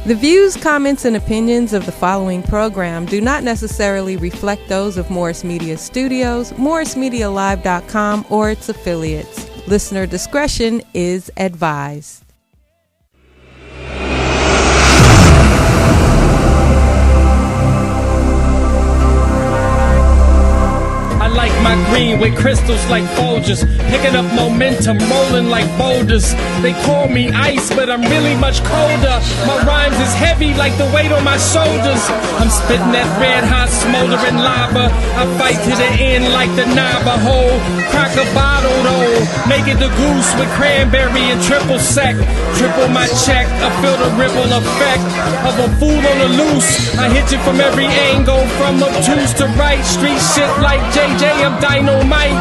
The views, comments, and opinions of the following program do not necessarily reflect those of Morris Media Studios, MorrisMediaLive.com, or its affiliates. Listener discretion is advised. I like my green with crystals like Folgers, picking up momentum, rolling like boulders. They call me ice, but I'm really much colder. My rhymes is heavy like the weight on my shoulders. I'm spitting that red hot smoldering lava. I fight to the end like the Navajo. Crack a bottle though, make it the goose with cranberry and triple sec. Triple my check, I feel the ripple effect of a fool on the loose. I hit you from every angle, from obtuse to right. Street shit like JJ, I'm dynamite.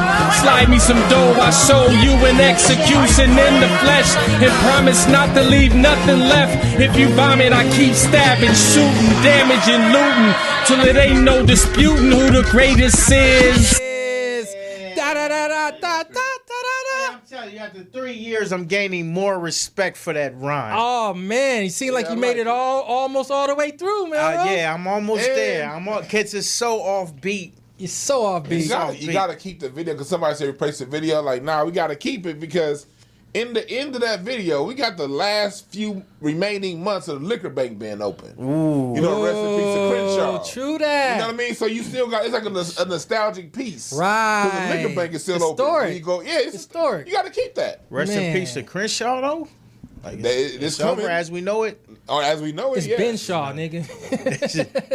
Slide me some dough, I show you an execution in the flesh, and promise not to leave nothing left. If you vomit, I keep stabbing, shooting, damaging, looting, till it ain't no disputing who the greatest is. I'm telling you, after 3 years, I'm gaining more respect for that rhyme. Oh man, you seem like you made it almost all the way through, man. Yeah, I'm almost there. Kids is so offbeat. You're so offbeat. You gotta keep the video, because somebody said replace the video. Like, nah, we gotta keep it, because in the end of that video, we got the last few remaining months of the liquor bank being open. Ooh. You know, rest in peace to Crenshaw. True that. You know what I mean? So you still got, it's like a nostalgic piece. Right. Because the liquor bank is still historic. open. You go, yeah, it's historic. You gotta keep that. Rest in peace to Crenshaw, though. Like it's over as we know it. Oh, as we know it, It's yeah. Ben Shaw, nigga.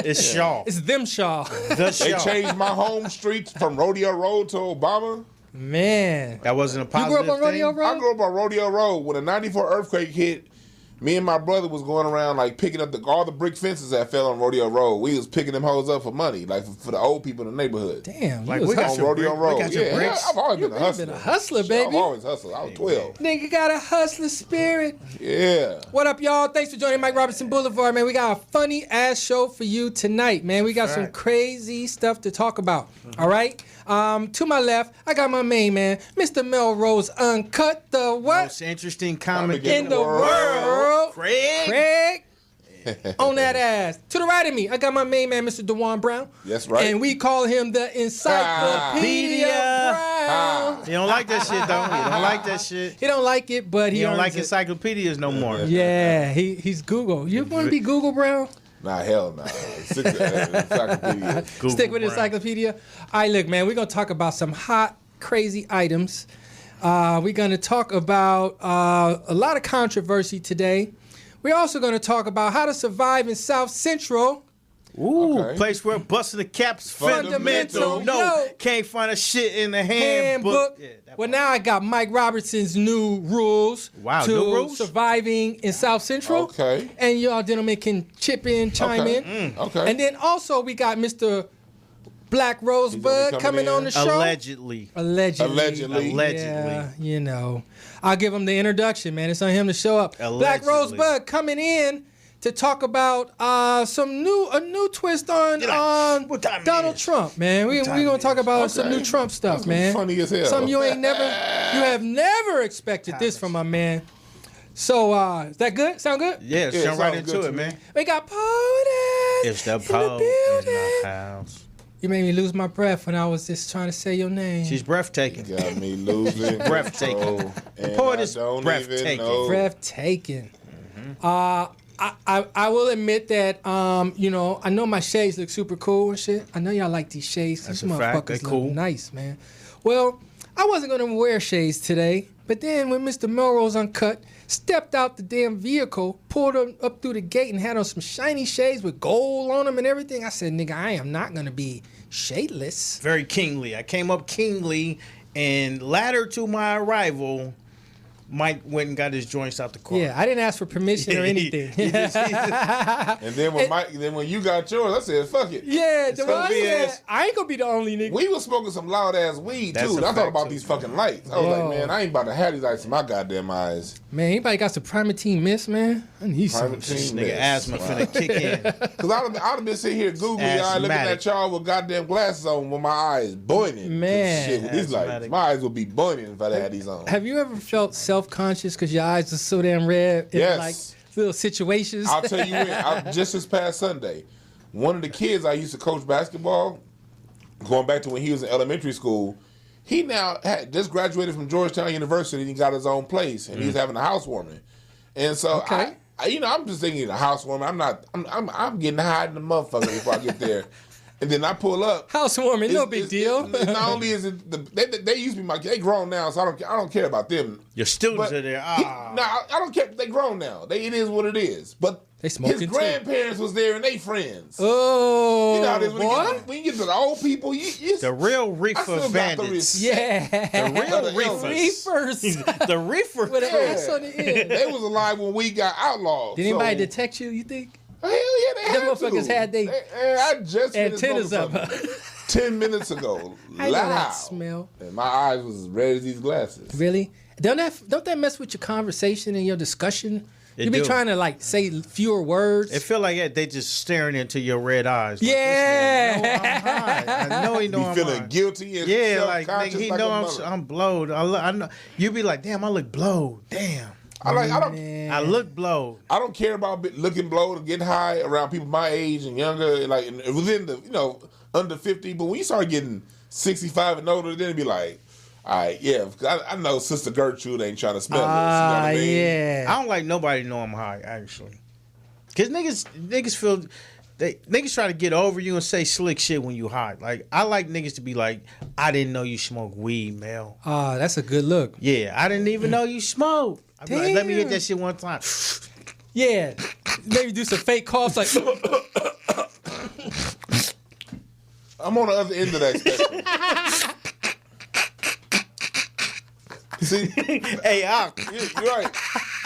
It's Shaw. It's them Shaw. The Shaw. They changed my home street from Rodeo Road to Obama. Man. That wasn't a positive You grew up on Rodeo Road? I grew up on Rodeo Road. When the 94 earthquake hit, me and my brother was going around like picking up all the brick fences that fell on Rodeo Road. We was picking them hoes up for money, like for the old people in the neighborhood. Damn, like you was we got on your Rodeo Road. I've always been a hustler. been a hustler, Shit, baby. I've always hustled. I was 12. Nigga got a hustler spirit. Yeah. What up, y'all? Thanks for joining Mike Robertson Boulevard, man. We got a funny ass show for you tonight, man. We got some crazy stuff to talk about. All right. To my left, I got my main man, Mr. Melrose Uncut, the what? Most interesting comic in the world. Craig. On that ass. To the right of me, I got my main man, Mr. DeJuan Brown. That's right. And we call him the Encyclopedia Brown. He don't like that shit, though. He don't like that shit. He don't like it, but He don't like it. encyclopedias no more. Yeah, he's Google. You want to be Google Brown? Nah, hell nah. Encyclopedia. Stick with Encyclopedia. All right, look, man, we're going to talk about some hot, crazy items. We're going to talk about a lot of controversy today. We're also going to talk about how to survive in South Central. Ooh, Okay. place where busting the cap's Fundamental. fundamental. No, can't find a shit in the handbook. Yeah, Well, now I got Mike Robertson's new rules to new rules? surviving in South Central. Okay. And y'all gentlemen can chip in, chime in. Okay. And then also we got Mr. Blaq Rosebud coming on the show. Allegedly. Allegedly. Yeah, you know. I'll give him the introduction, man. It's on him to show up. Blaq Allegedly. Rosebud coming in to talk about a new twist on Donald Trump, man. We're gonna talk about some new Trump stuff, That's man. funny as hell. Something you have never expected this from my man. So is that good? Sound good? Yeah, Yeah, jump right sounds into good it, to me. man. We got POTUS It's the in the Poe in building. the house. You made me lose my breath when I was just trying to say your name. She's breathtaking. Got me losing. Breathtaking. control, and poet I is don't breathtaking. even know. Breathtaking. I will admit that I know my shades look super cool and shit. I know y'all like these shades. That's These a fact. motherfuckers They look cool. nice, man. Well, I wasn't gonna wear shades today, but then when Mr. Melrose Uncut stepped out the damn vehicle, pulled up through the gate and had on some shiny shades with gold on them and everything, I said, nigga, I am not gonna be shadeless. Very kingly. I came up kingly, and ladder to my arrival, Mike went and got his joints out the car. Yeah, I didn't ask for permission or anything. And then when you got yours, I said, fuck it. Yeah, It's gonna be ass. I ain't gonna be the only nigga. We was smoking some loud ass weed That's too. a I thought fact, about too. these fucking lights. I was Yo. like, man, I ain't about to have these lights in my goddamn eyes. Man, anybody got some Primatine Mist, man? I need some. Primatine This nigga Mist. asthma finna kick in. Cause I'd have been sitting here googling y'all, looking Asthmatic. at y'all with goddamn glasses on with my eyes boiling. Man. Shit, with these lights, Asthmatic. my eyes would be boiling if I had these on. Have you ever felt self-conscious because your eyes are so damn red? Yes. Like little situations. I'll tell you when. Just this past Sunday, one of the kids I used to coach basketball, going back to when he was in elementary school, he now had just graduated from Georgetown University and he got his own place and he's having a housewarming. And so I'm just thinking a housewarming. I'm getting high in the motherfucker before I get there. And then I pull up. Housewarming, no big deal. Not only is it they used to be they grown now, so I don't care about them. Your students are there. I don't care. They grown now. It is what it is. But they smoking his grandparents was there and they friends. Oh, you know how it is when you get to the old people. The real reefer bandits. Yeah, the real reefers. The reefer. With an ass on the end. They was alive when we got outlawed. Did anybody detect you? You think? Hell yeah, they had motherfuckers had I just antennas up 10 minutes ago. I know that smell. And my eyes was as red as these glasses. Really? Don't that mess with your conversation and your discussion? You be trying to like say fewer words. It feel like they just staring into your red eyes. Like, yeah, I know he know I'm feeling high. guilty. And yeah, like nigga, he like know I'm blowed. I know you be like, damn, I look blowed. Damn. I look blowed. I don't care about looking blowed or getting high around people my age and younger, like within the under 50. But when you start getting 65 and older, then it'd be like, all right, yeah, I know Sister Gertrude ain't trying to smell this. You know what I mean? Yeah. I don't like nobody know I'm high actually, cause niggas feel. Niggas try to get over you and say slick shit when you high. Like, I like niggas to be like, I didn't know you smoke weed, Mel. That's a good look. Yeah, I didn't even know you smoked. Like, let me hit that shit one time. Yeah. Maybe do some fake coughs like. I'm on the other end of that spectrum. See? Hey, you're right.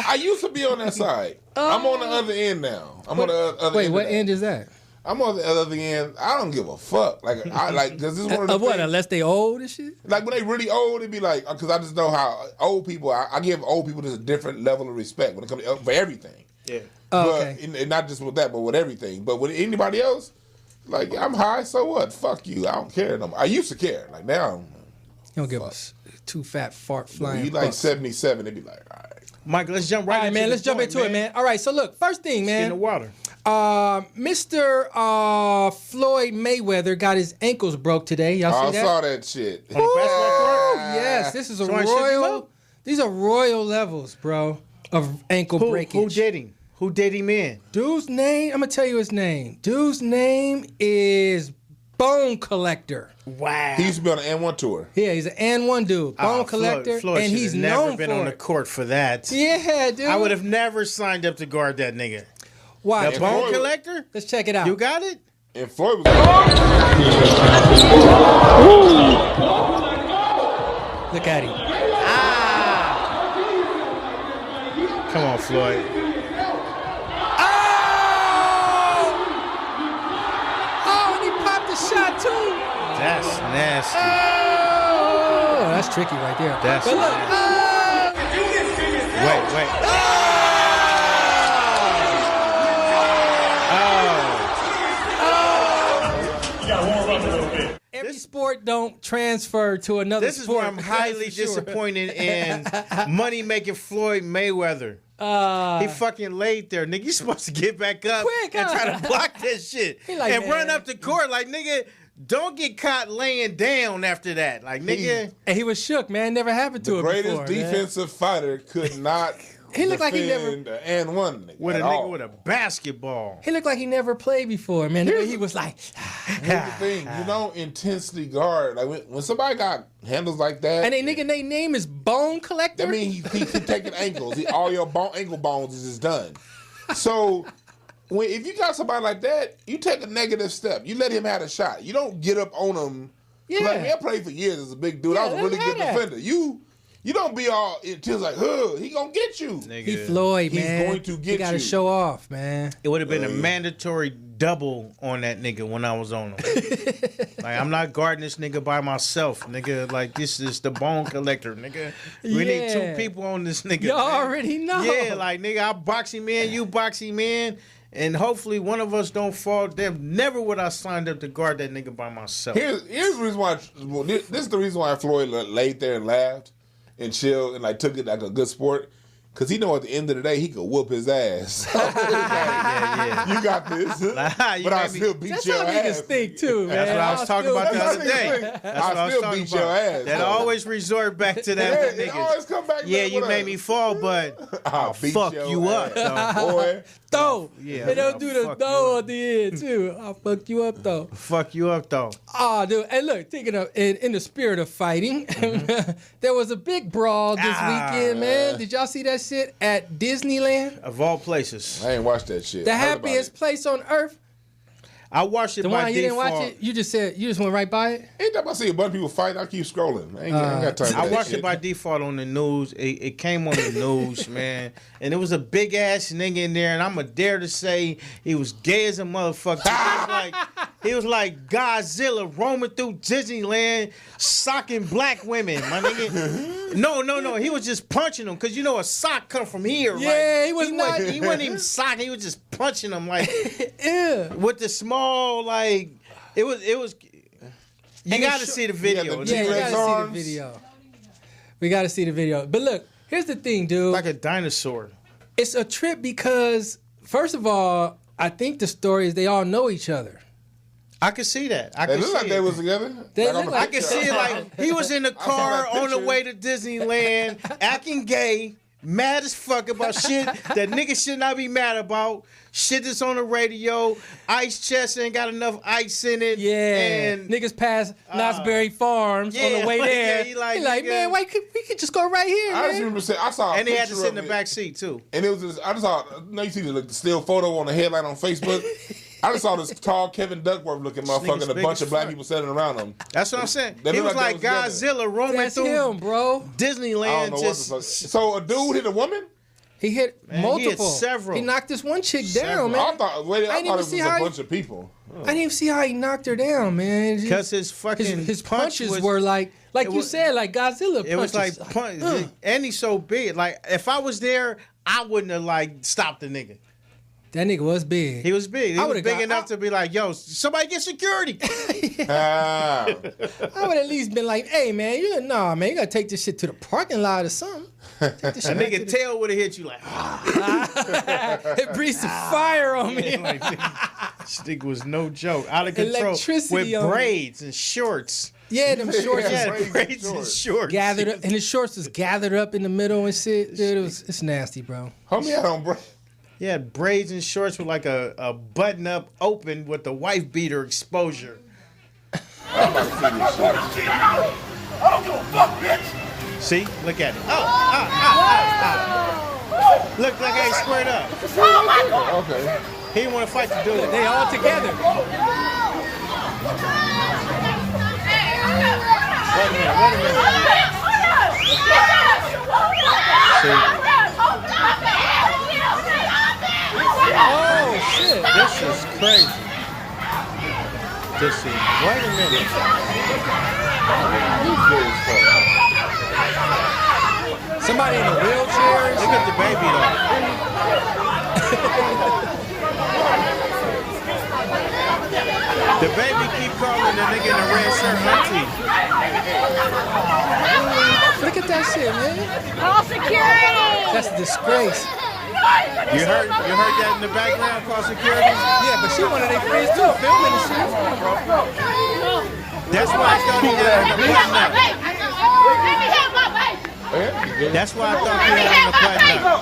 I used to be on that side. I'm on the other end now. I'm on the other end. Wait, what end is that? I'm on the other end. I don't give a fuck. Like, cause this is one of the what? things, Unless they old and shit. like when they really old, it'd be like, cause I just know how old people. I give old people just a different level of respect when it comes to for everything. Yeah. Okay. And not just with that, but with everything. But with anybody else, like I'm high, so what? Fuck you. I don't care no more. I used to care. Like now, you don't give us two fat fart flying. You like 77, it'd be like, all right. Mike, let's jump right into it. Man, let's jump into it, man. All right, so look, first thing, man. In the water. Mr. Floyd Mayweather got his ankles broke today. Y'all see that? I saw that shit. On the basketball court? Yes, this is a royal. These are royal levels, bro, of ankle breakage. Who did him? Who did him in? Dude's name, I'm gonna tell you his name. Dude's name is Bone Collector. Wow. He used to be on the N1 tour. Yeah, he's an N1 dude. Bone Collector. Floyd and he's never known been for on it. the court for that. Yeah, dude. I would have never signed up to guard that nigga. Why? The Bone Collector? Let's check it out. You got it? And Floyd was Look at him. Come on, Floyd. Shot too. That's nasty. Oh, that's tricky right there. That's but look. Wait. You gotta warm up a little bit. Every sport don't transfer to another This is sport. where I'm highly disappointed in money-making Floyd Mayweather. He fucking laid there, nigga. You supposed to get back up and try to block that shit like, and run up the court like, nigga, don't get caught laying down after that. Like, nigga. And he was shook, man. Never happened to him before. The greatest defensive fighder could not he looked like he never and one nigga with a all. nigga with a basketball. He looked like he never played before, man. The way he was like, here's the thing, you don't intensely guard. Like when somebody got handles like that, and they name is Bone Collector. That means he's taking ankles. All your ankle bones is done. So if you got somebody like that, you take a negative step. You let him have a shot. You don't get up on him. Yeah, like, I played for years as a big dude. I was a really good defender. You don't be all intense like, he gonna get you. Nigga. He Floyd, man. He's going to get you. He gotta show off, man. It would have been a mandatory double on that nigga when I was on him. Like, I'm not guarding this nigga by myself, nigga. Like, this is the Bone Collector, nigga. We need two people on this nigga. You already know. Yeah, like, nigga, I box him in, you box him in. And hopefully one of us don't fall down. Never would I signed up to guard that nigga by myself. Here's the reason why. This is the reason why Floyd laid there and laughed and chilled and like took it like a good sport. Because he know at the end of the day, he could whoop his ass. Yeah. You got this. But I still beat That's your how ass. niggas think too, man. That's what I was talking about the other day. I That's what I was still talking beat your about. ass. That though. always resort back to that. It always come back. Yeah, back you with made us. me fall, but I'll beat fuck your you up, ass, though. boy. Throw. Yeah, They don't I'll do the fuck throw you at the end too. I'll fuck you up though. Fuck you up, though. Oh, dude. And look, thinking of in the spirit of fighting, there was a big brawl this weekend, man. Did y'all see that shit at Disneyland? Of all places. I ain't watched that shit. The I heard about happiest it. place on earth. I watched it The by one you didn't default. watch it. You just went right by it. Ain't that I see a bunch of people fighting? I keep scrolling. I ain't got time. I for that watched shit. it by default on the news. It came on the news, man. And it was a big ass nigga in there, and I'm a dare to say he was gay as a motherfucker. He was like Godzilla roaming through Disneyland, socking black women, my nigga. No. He was just punching them because you know a sock come from here. Yeah, right? he was not. He wasn't even socking. He was just punching them like Yeah. with the small like. It was. You And got to it's see the video. Yeah, Yeah, you T-Rex gotta arms. see the video. We gotta see the video. But look, here's the thing, dude. Like a dinosaur. It's a trip because, first of all, I think the story is they all know each other. I could see that. I They could look see like it. they was together. They on look the like- I can picture. see it like he was in the car that on the picture. way to Disneyland, acting gay, mad as fuck about shit that niggas should not be mad about. Shit that's on the radio. Ice chest ain't got enough ice in it. Yeah. And Niggas pass Knott's Berry Farms on yeah, the way like, there. yeah, he like, like, nigga. man, why we could just go right here, I just man. remember saying I saw. and he had to picture sit in of the it, back seat too. And it was just, I just saw. You see the still photo on the headline on Facebook. I just saw this tall Kevin Duckworth looking motherfucker nigga's and a big bunch as of black fuck. people standing around him. That's what I'm saying. They He look was like like they was Godzilla roaming That's through him, bro. I Disneyland. don't know what the Just fuck. So a dude hit a woman? He hit Man, he hit multiple. several. He knocked this one chick Several. down, man. I thought I didn't it even was see a how he- bunch of people. I didn't even see how he knocked her down, man. It's because just- his fucking his punch punches was, were like it you was- said, like Godzilla punches. It was like punch, and he's so big. Like if I was there, I wouldn't have like stopped the nigga. That nigga was big. He was big. He I was would've big got- enough to be like, "Yo, somebody get security." Ah. I would at least been like, hey, man, you gotta take this shit to the parking lot or something. Take this A shit back to nigga tail would have hit you like, It breathed some fire on me. like this nigga was no joke, out of control, Electricity with on him. braids and shorts. Yeah, them shorts Yeah, braids and braids and shorts. shorts. gathered up, and his shorts was gathered up in the middle and shit. Dude, it's nasty, bro. Homie had on break. He had braids and shorts with like a button up open with the wife beater exposure. I'm about to see this shit. I don't give a fuck, bitch. See, look at it. Look like I ain't squared up. Oh my God. Okay. He didn't want to fight the dude. They all together. Wait a minute. See, Oh shit! this is crazy. This is. Wait a minute. Somebody in a wheelchair. Look at the baby though. The baby keep calling the nigga in the red shirt auntie. Look at that shit, man. Call security! That's a disgrace. You heard that in the background? Call security. Yeah, but she one of their friends too, filming and shit. That's why I thought he had on the button up. That's why I thought he had on the button up.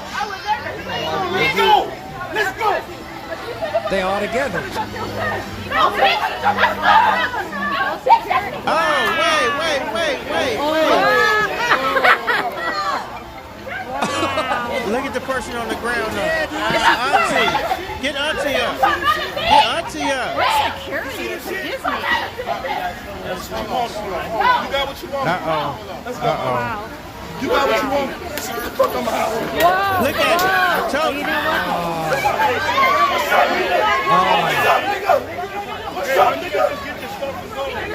Let's go. Let's go. They all together. Oh, wait. Look at the person on the ground though. That's auntie. Get auntie up. Get auntie up. Security is Disney. You got what you want. Uh-oh. You got what you want. Get the fuck out my house. Whoa! Look at it. I told you.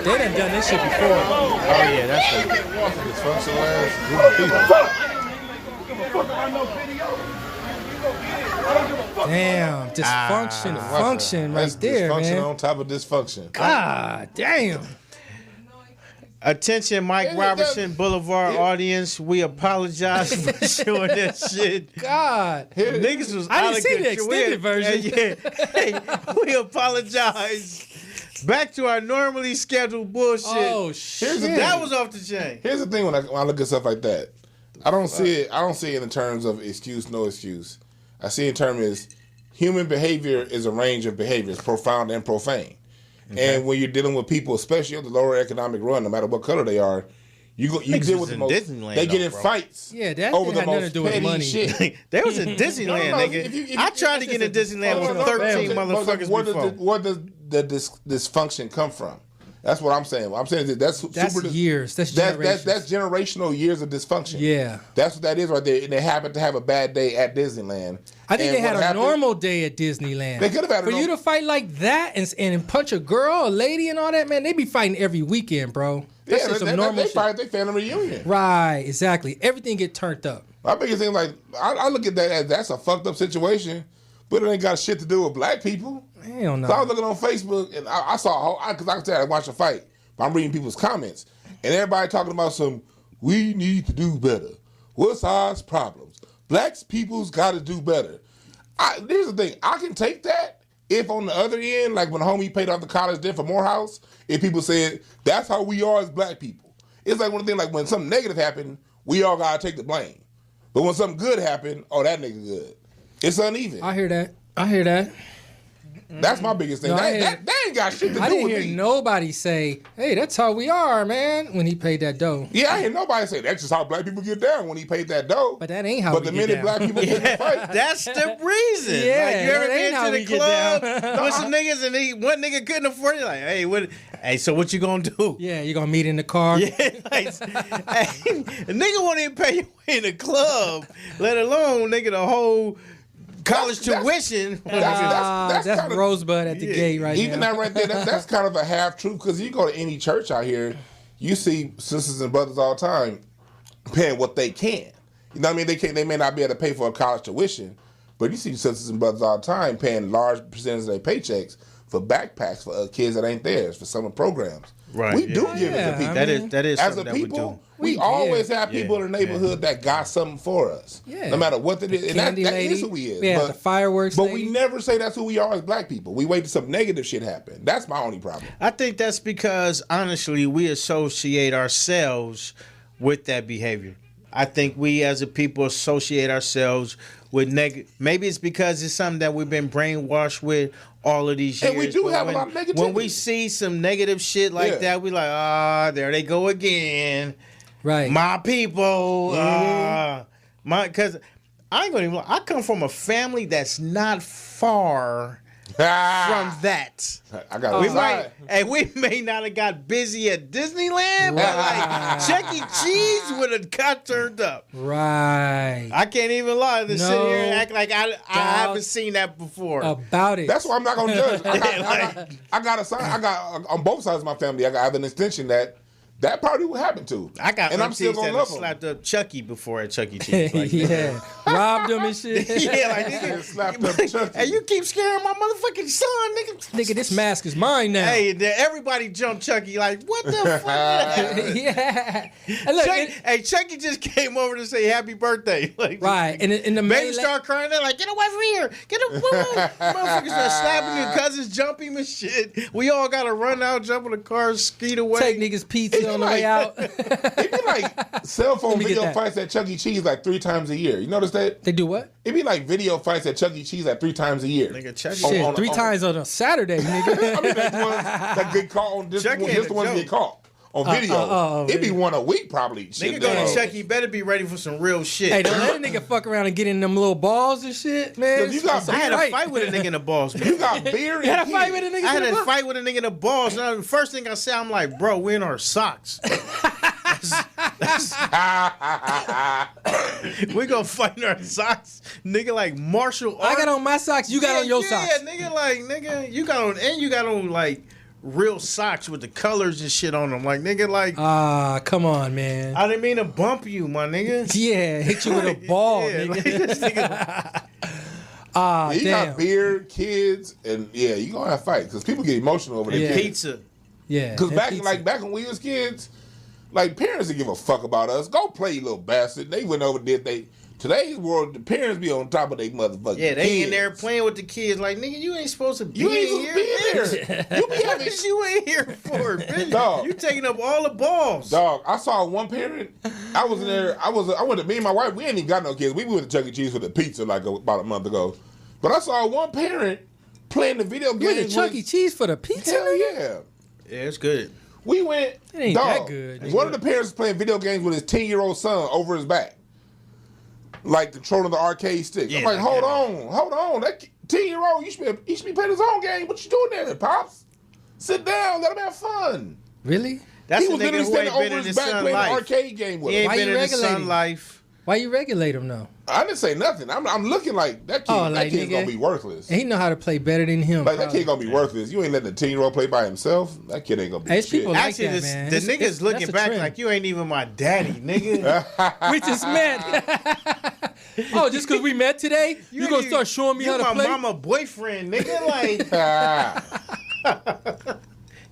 They done this shit before. Oh, yeah, that's it. Dysfunctional ass group of people. Damn, dysfunction, function right That's there, dysfunction man. on top of dysfunction. God damn. Attention, Mike Yeah, Robertson Boulevard audience. We apologize for showing that shit. God. Niggas was I out didn't of see the control. extended version. Yeah. Hey, we apologize. Back to our normally scheduled bullshit. Oh shit. That was off the chain. Here's the thing when I look at stuff like that, I don't see it in terms of excuse, no excuse. I see it in terms as human behavior is a range of behaviors, profound and profane. Okay. And when you're dealing with people, especially on the lower economic run, no matter what color they are, you deal with the most. Disneyland, they get in fights. Yeah, that over had the nothing to most do with petty money. shit. They was in Disneyland, No, nigga. if I tried to get into Disneyland with 13 motherfuckers before. Where does the dysfunction come from? That's what I'm saying. I'm saying that's years. That's generations. That's generational years of dysfunction. Yeah. That's what that is right there. And they happened to have a bad day at Disneyland. I think they had a normal day at Disneyland. They could have had For you to fight like that and punch a girl, a lady and all that, man, they be fighting every weekend, bro. That's just some normal they shit. fight their family reunion. Right, exactly. Everything get turned up. My biggest thing, like, I look at that as that's a fucked up situation, but it ain't got shit to do with black people. Hell no. So I was looking on Facebook and I saw, because I said I watched a fight, but I'm reading people's comments, and everybody talking about we need to do better. What's our problems? Black people's got to do better. Here's the thing, I can take that if on the other end, like when homie paid off the college debt for Morehouse, if people said, that's how we are as black people. It's like one of the things, like when something negative happened, we all got to take the blame. But when something good happened, that nigga good. It's uneven. I hear that. That's my biggest thing. No, that ain't got shit to do with me. I didn't hear nobody say, hey, that's how we are, man, when he paid that dough. Yeah, I hear nobody say that's just how black people get down when he paid that dough. But that ain't how But we the get minute down. black people get in the fight. That's the reason. Yeah, like, you ever that ain't been how to we the get club down. with some niggas and one nigga couldn't afford it? Like, hey, so what you gonna do? Yeah, you gonna meet in the car? Yeah, like, hey, a nigga won't even pay you in the club, let alone nigga the whole college tuition. That's That's kinda, Rosebud at the gate right even now. that right there, that's kind of a half truth, because you go to any church out here, you see sisters and brothers all the time paying what they can. You know what I mean? They may not be able to pay for a college tuition, but you see sisters and brothers all the time paying large percentages of their paychecks for backpacks for kids that ain't theirs, for summer programs. Right. We do give it to people. That is As something a that people, we we always have people in the neighborhood that got something for us. Yeah. No matter what it is. And Candy that lady. is who we is. Yeah, but, the fireworks But lady. we never say that's who we are as black people. We wait till some negative shit happen. That's my only problem. I think that's because, honestly, we associate ourselves with that behavior. I think we as a people associate ourselves with negative. Maybe it's because it's something that we've been brainwashed with all of these years. And we do But have a lot of negativity. When we see some negative shit like that, we like, there they go again. Right. My people. Because I ain't gonna even lie, I come from a family that's not far from that. I got we may not have got busy at Disneyland, but like Chuck E. Cheese would have got turned up. Right. I can't even lie to sit No here and act like I haven't seen that before. About it. That's why I'm not gonna judge. I got a sign. I got on both sides of my family. I have an extension that probably would happen to. And I'm still gonna love slapped up Chucky before at Chuck E. Cheese. Like, yeah. Robbed him and shit. Yeah, like nigga, slapped up Chucky. Hey, you keep scaring my motherfucking son, nigga. Nigga, this mask is mine now. Hey, everybody jumped Chucky. Like, what the fuck? Yeah. And look, Chucky just came over to say happy birthday. Like, right. And in the baby start crying. They're like, get away from here. Get away. Motherfuckers start slapping your cousins, jump him and shit. We all got to run out, jump in the car, skeet away. Take niggas pizza on the way out. It'd be like cell phone video fights at Chuck E. Cheese like 3 times a year. You notice that? They do what? It'd be like video fights at Chuck E. Cheese like 3 times a year. Nigga, Chuck E. Shit, 3 times on a Saturday, nigga. I mean, that get caught on this the ones get caught on video. It'd be one a week probably. Nigga go to Chuck E. Better be ready for some real shit. Hey, don't let a nigga fuck around and get in them little balls and shit, man. I had a fight with a nigga in the balls, man. You got beer and You had a fight with a nigga I had a fight with a nigga in the balls. Now, the first thing I said, I'm like, bro, we're in our socks. We gonna fight in our socks, nigga. Like martial arts. I got on my socks. You got on your socks. Yeah, nigga. You got on like real socks with the colors and shit on them. Like nigga, like. Come on, man. I didn't mean to bump you, my nigga. Yeah, hit you with a ball, Yeah, nigga. like, this nigga. You damn. got beer, kids, and yeah, you gonna have fights because people get emotional over their Yeah. kids. Pizza. Yeah. Because and back pizza. back when we was kids, Like, parents didn't give a fuck about us. Go play, you little bastard. They went over there. Today's world, the parents be on top of their motherfucking Yeah, they kids. in there playing with the kids. Like, nigga, you ain't supposed to be You ain't in supposed to here. be in there. You be having You ain't here for it, bitch. Dog. You taking up all the balls. Dog, I saw one parent. I was in there. I went to me and my wife. We ain't even got no kids. We went to Chuck E. Cheese for the pizza like about a month ago. But I saw one parent playing the video You went games. to Chuck E. Cheese for the pizza? Hell yeah. Yeah, it's good. We went. It ain't dog, that good. One of the parents was playing video games with his 10-year-old son over his back, like controlling the arcade stick. Yeah, I'm like, I hold get on. That 10-year-old, you should be playing his own game. What you doing there, pops? Sit down, let him have fun. Really? That's He the was nigga literally who standing ain't been over in his his back son playing an life. arcade game with He him. ain't Why been you in his son regulating? life. Why you regulate him though? I didn't say nothing. I'm looking like that kid. Oh, that like, kid's nigga. gonna be worthless. And he know how to play better than him. Like that probably. kid gonna be worthless. You ain't letting a 10-year-old play by himself. That kid ain't gonna be Hey, it's shit. people like Actually, that, this, man. the It's- nigga's that's looking a back trend. like you ain't even my daddy, nigga. We just met. Oh, just because we met today, you gonna ain't start showing me you how to my play? mama boyfriend, nigga. Like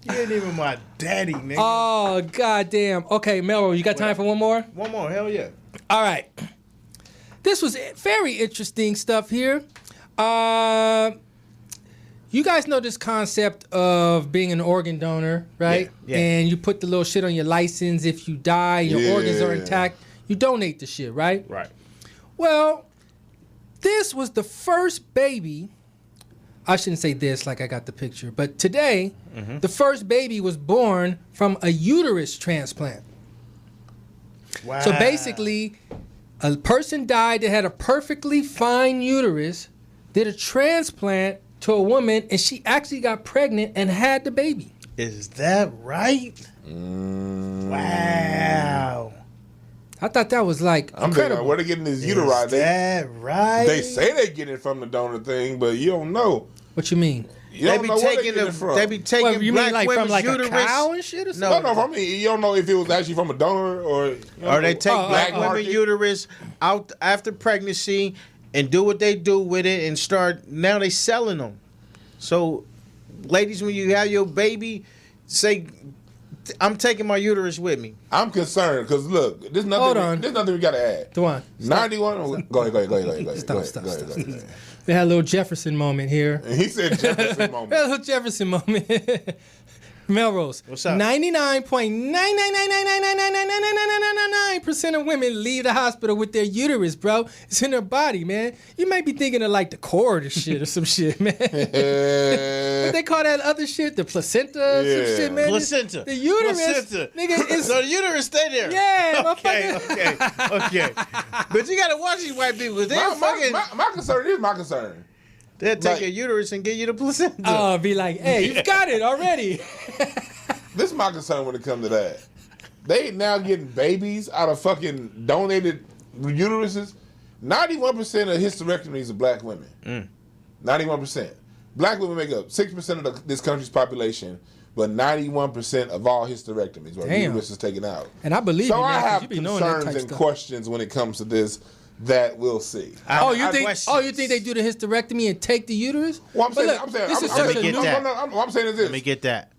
you ain't even my daddy, nigga. Oh, goddamn. Okay, Melrose, you got time for one more? One more, hell yeah. All right. This was very interesting stuff here. You guys know this concept of being an organ donor, right? Yeah. And you put the little shit on your license. If you die, your organs are Yeah. intact, you donate the shit, right? Right. Well, this was the first baby. I shouldn't say this like I got the picture, but today, the first baby was born from a uterus transplant. Wow. So basically, a person died that had a perfectly fine uterus, did a transplant to a woman, and she actually got pregnant and had the baby. Is that right? Wow. I thought that was like I'm thinking, incredible. where they getting this uteri? Is that right? They say they get it from the donor thing, but you don't know. What you mean? You They don't be know where they taking get it from. they be taking Well, you black mean like women's from like uterus. a cow and shit or No. something? No, I mean, you don't know if it was actually from a donor or. You know, Or they take black Black women market. uterus out after pregnancy and do what they do with it and start. Now they selling them. So, ladies, when you have your baby, say, "I'm taking my uterus with me." I'm concerned because look, there's Hold nothing. on. There's nothing we got to add. Go on. 91. Go ahead. Stop. We had a little Jefferson moment here. And he said Jefferson We had a moment. little Jefferson moment. Melrose. What's up? 99.999999999% of women leave the hospital with their uterus, bro. It's in their body, man. You might be thinking of like the cord or shit or some shit, man. What they call that other shit? The placenta or some Yeah. shit, man. Placenta. The uterus. Placenta. Nigga, is So the uterus stay there. Yeah, Okay. But you gotta watch these white people. They're fucking. My concern is my concern. They'll take like- your uterus and give you the placenta. be like, hey, you've got it already. This is my concern when it comes to that. They now getting babies out of fucking donated uteruses. 91% of hysterectomies are black women. 91%. Black women make up 6% of this country's population, but 91% of all hysterectomies where Damn. uterus is taken out. And I believe So you, man, I 'cause have you be knowing that concerns type and stuff. questions when it comes to this that we'll see. Oh, you I think? question. Oh, you think they do the hysterectomy and take the uterus? Well, I'm But saying, look, this this is I'm such a saying, get new. that. what I'm saying is this. Let me get that.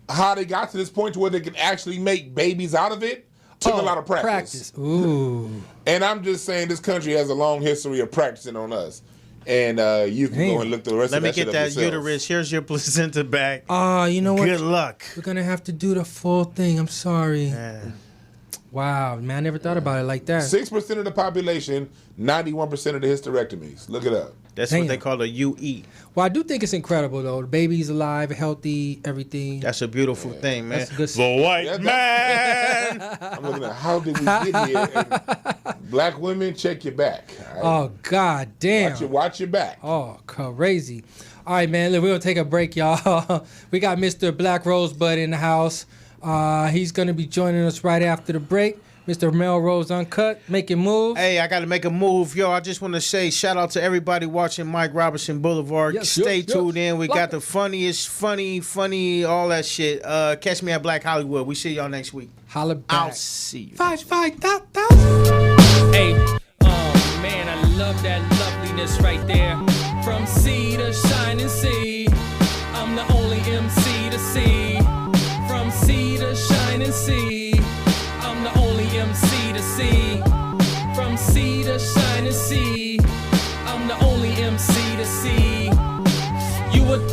How they got to this point to where they can actually make babies out of it took a lot of practice. Ooh. And I'm just saying this country has a long history of practicing on us. And you can go and look the rest Let of me that shit get up that yourself. uterus. Here's your placenta back. You know what? Good luck. We're gonna have to do the full thing. I'm sorry. Wow, man, I never thought about it like that. 6% of the population, 91% of the hysterectomies. Look it up. That's Damn. what they call a UE. Well, I do think it's incredible though. The baby's alive, healthy, everything. That's a beautiful thing, man. That's good The white Yeah, man. I'm looking at how did we get here? And black women, check your back. All right? Oh God damn. Watch your back. Oh, crazy. All right, man. Look, we're going to take a break, y'all. We got Mr. Blaq Rosebud in the house. He's going to be joining us right after the break. Mr. Melrose Uncut, making moves. Hey, I got to make a move. Yo, I just want to say shout out to everybody watching Mike Robertson Boulevard. Yes, Stay yes, tuned yes. in. We Love got it. the funniest, funny, all that shit. Catch me at Black Hollywood. We see y'all next week. Holla back. I'll see you. 5,000. Hey, oh man, I love that loveliness right there. From sea to shining sea, I'm the only MC to see. From sea to shining sea,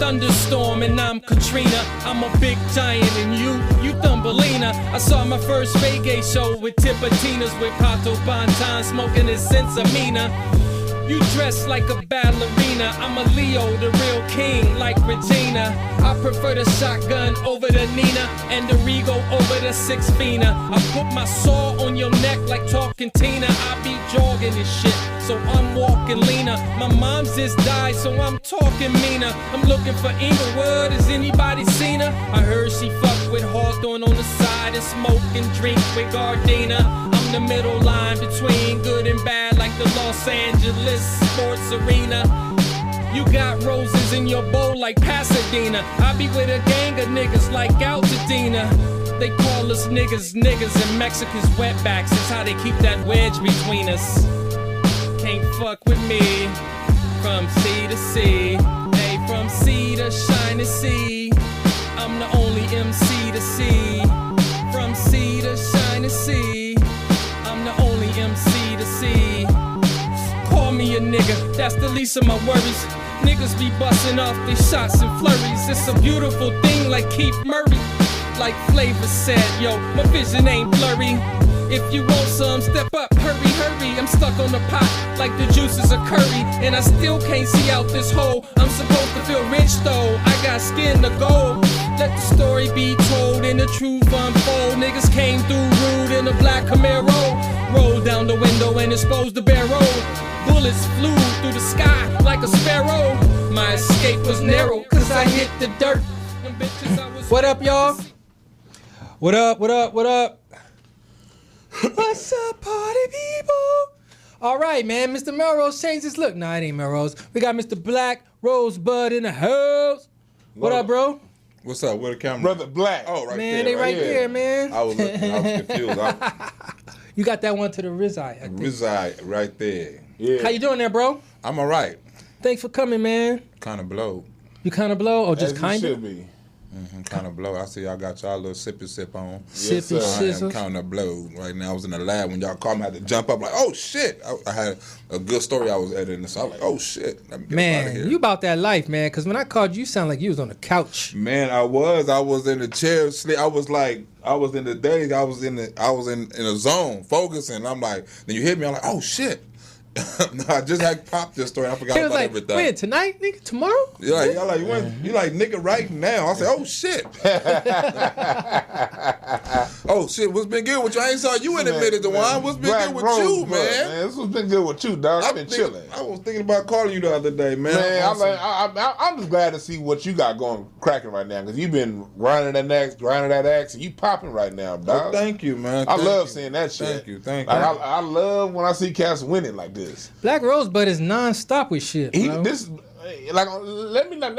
thunderstorm and I'm Katrina. I'm a big giant and you Thumbelina. I saw my first reggae show with Tipatinas with Pato Bantan smoking his Sensamina. You dress like a ballerina. I'm a Leo, the real king, like Regina. I prefer the shotgun over the Nina and the Rego over the Six Fina. I put my saw on your neck like talking Tina. I be jogging this shit, so I'm walking leaner. My mom's just died, so I'm talking meaner. I'm looking for Inglewood, has anybody seen her? I heard she fucked with Hawthorne on the side and smoke and drink with Gardena. I'm the middle line between good and bad, like the Los Angeles sports arena. You got roses in your bowl like Pasadena. I be with a gang of niggas like Altadena. They call us niggas and Mexicans wetbacks. That's how they keep that wedge between us. Can't fuck with me from sea to sea. Hey, from sea to shiny sea. I'm the only MC to see. From sea to shiny sea. I'm the only MC to see. Call me a nigga, that's the least of my worries. Niggas be busting off their shots and flurries. It's a beautiful thing like Keith Murray. Like Flavor said, yo, my vision ain't blurry. If you want some, step up, hurry, hurry. I'm stuck on the pot like the juices of curry. And I still can't see out this hole. I'm supposed to feel rich though, I got skin to gold. Let the story be told and the truth unfold. Niggas came through rude in a black Camaro. Rolled down the window and exposed the barrel. Bullets flew through the sky like a sparrow. My escape was narrow cause I hit the dirt. Them bitches I was What up, y'all? What up, what up, what up? What's up, party people? All right, man. Mr. Melrose changed his look. Nah, it ain't Melrose. We got Mr. Blaq Rosebud in the house. What up, bro? What's up? Where the camera? Brother Blaq. Oh, right Man, there. they right there, man. I was looking. I was confused. You got that one to the Rizz eye, I think. Reside right there. Yeah. How you doing there, bro? I'm all right. Thanks for coming, man. Kind of blow. You kind of blow or just As you kind should of? be. Kind of blow. I see y'all got y'all little sippy sip on. Yes, Sippy sir. I am sizzle. kind of blow right now. I was in the lab when y'all called me. I had to jump up like, oh shit! I had a good story I was editing, so I was like, oh shit! Let me get up outta Man, here. you about that life, man. Because when I called you, sound like you was on the couch. Man, I was in the chair. I was in the days. I was in a zone, focusing. I'm like, then you hit me. I'm like, oh shit! No, I just had popped this story. I forgot He was about like, everything. when, tonight, nigga? Tomorrow? You like nigga right now. I said, oh shit. Oh shit, what's been good with you? I ain't saw you in a minute, DeJuan. What's been good with you, man? This what's been good with you, dog. I've been chilling. I was thinking about calling you the other day, man. I'm just glad to see what you got going cracking right now because you've been grinding that axe, and you popping right now, dog. Oh, thank you, man. I love seeing that shit. Thank you. Like, I love when I see cats winning like this. Blaq Rosebud is non-stop with shit, bro. Let me not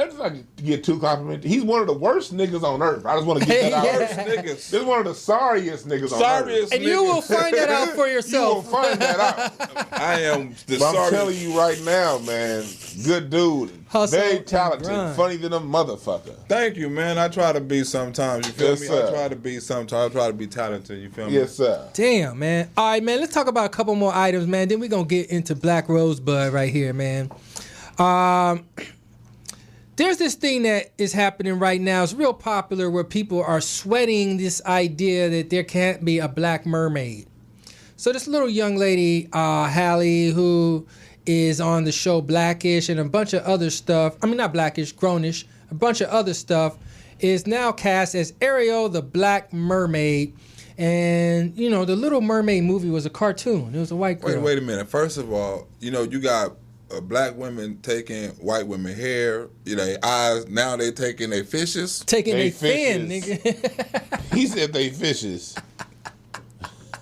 get too complimentary. He's one of the worst niggas on earth. I just want to get that out. Worst niggas. This is one of the sorriest niggas on earth. And you will find that out for You will yourself. find that out. I am the But I'm sorry. telling you right now, man, good dude. Hustle Very and talented, grind. funny than a motherfucker. Thank you, man. I try to be sometimes. You feel Yes, me? sir. I try to be sometimes. I try to be talented. You feel me? Yes, sir. Damn, man. All right, man. Let's talk about a couple more items, man. Then we're going to get into Blaq Rosebud right here, man. There's this thing that is happening right now. It's real popular where people are sweating this idea that there can't be a black mermaid. So this little young lady, Hallie, who is on the show Blackish and a bunch of other stuff. I mean, not Blackish, Grownish. A bunch of other stuff is now cast as Ariel, the Black Mermaid. And, you know, the Little Mermaid movie was a cartoon. It was a white girl. Wait a minute. First of all, you know, you got black women taking white women hair, you know, their eyes. Now they taking their fishes. Taking They a fin, fishes. nigga. He said they fishes.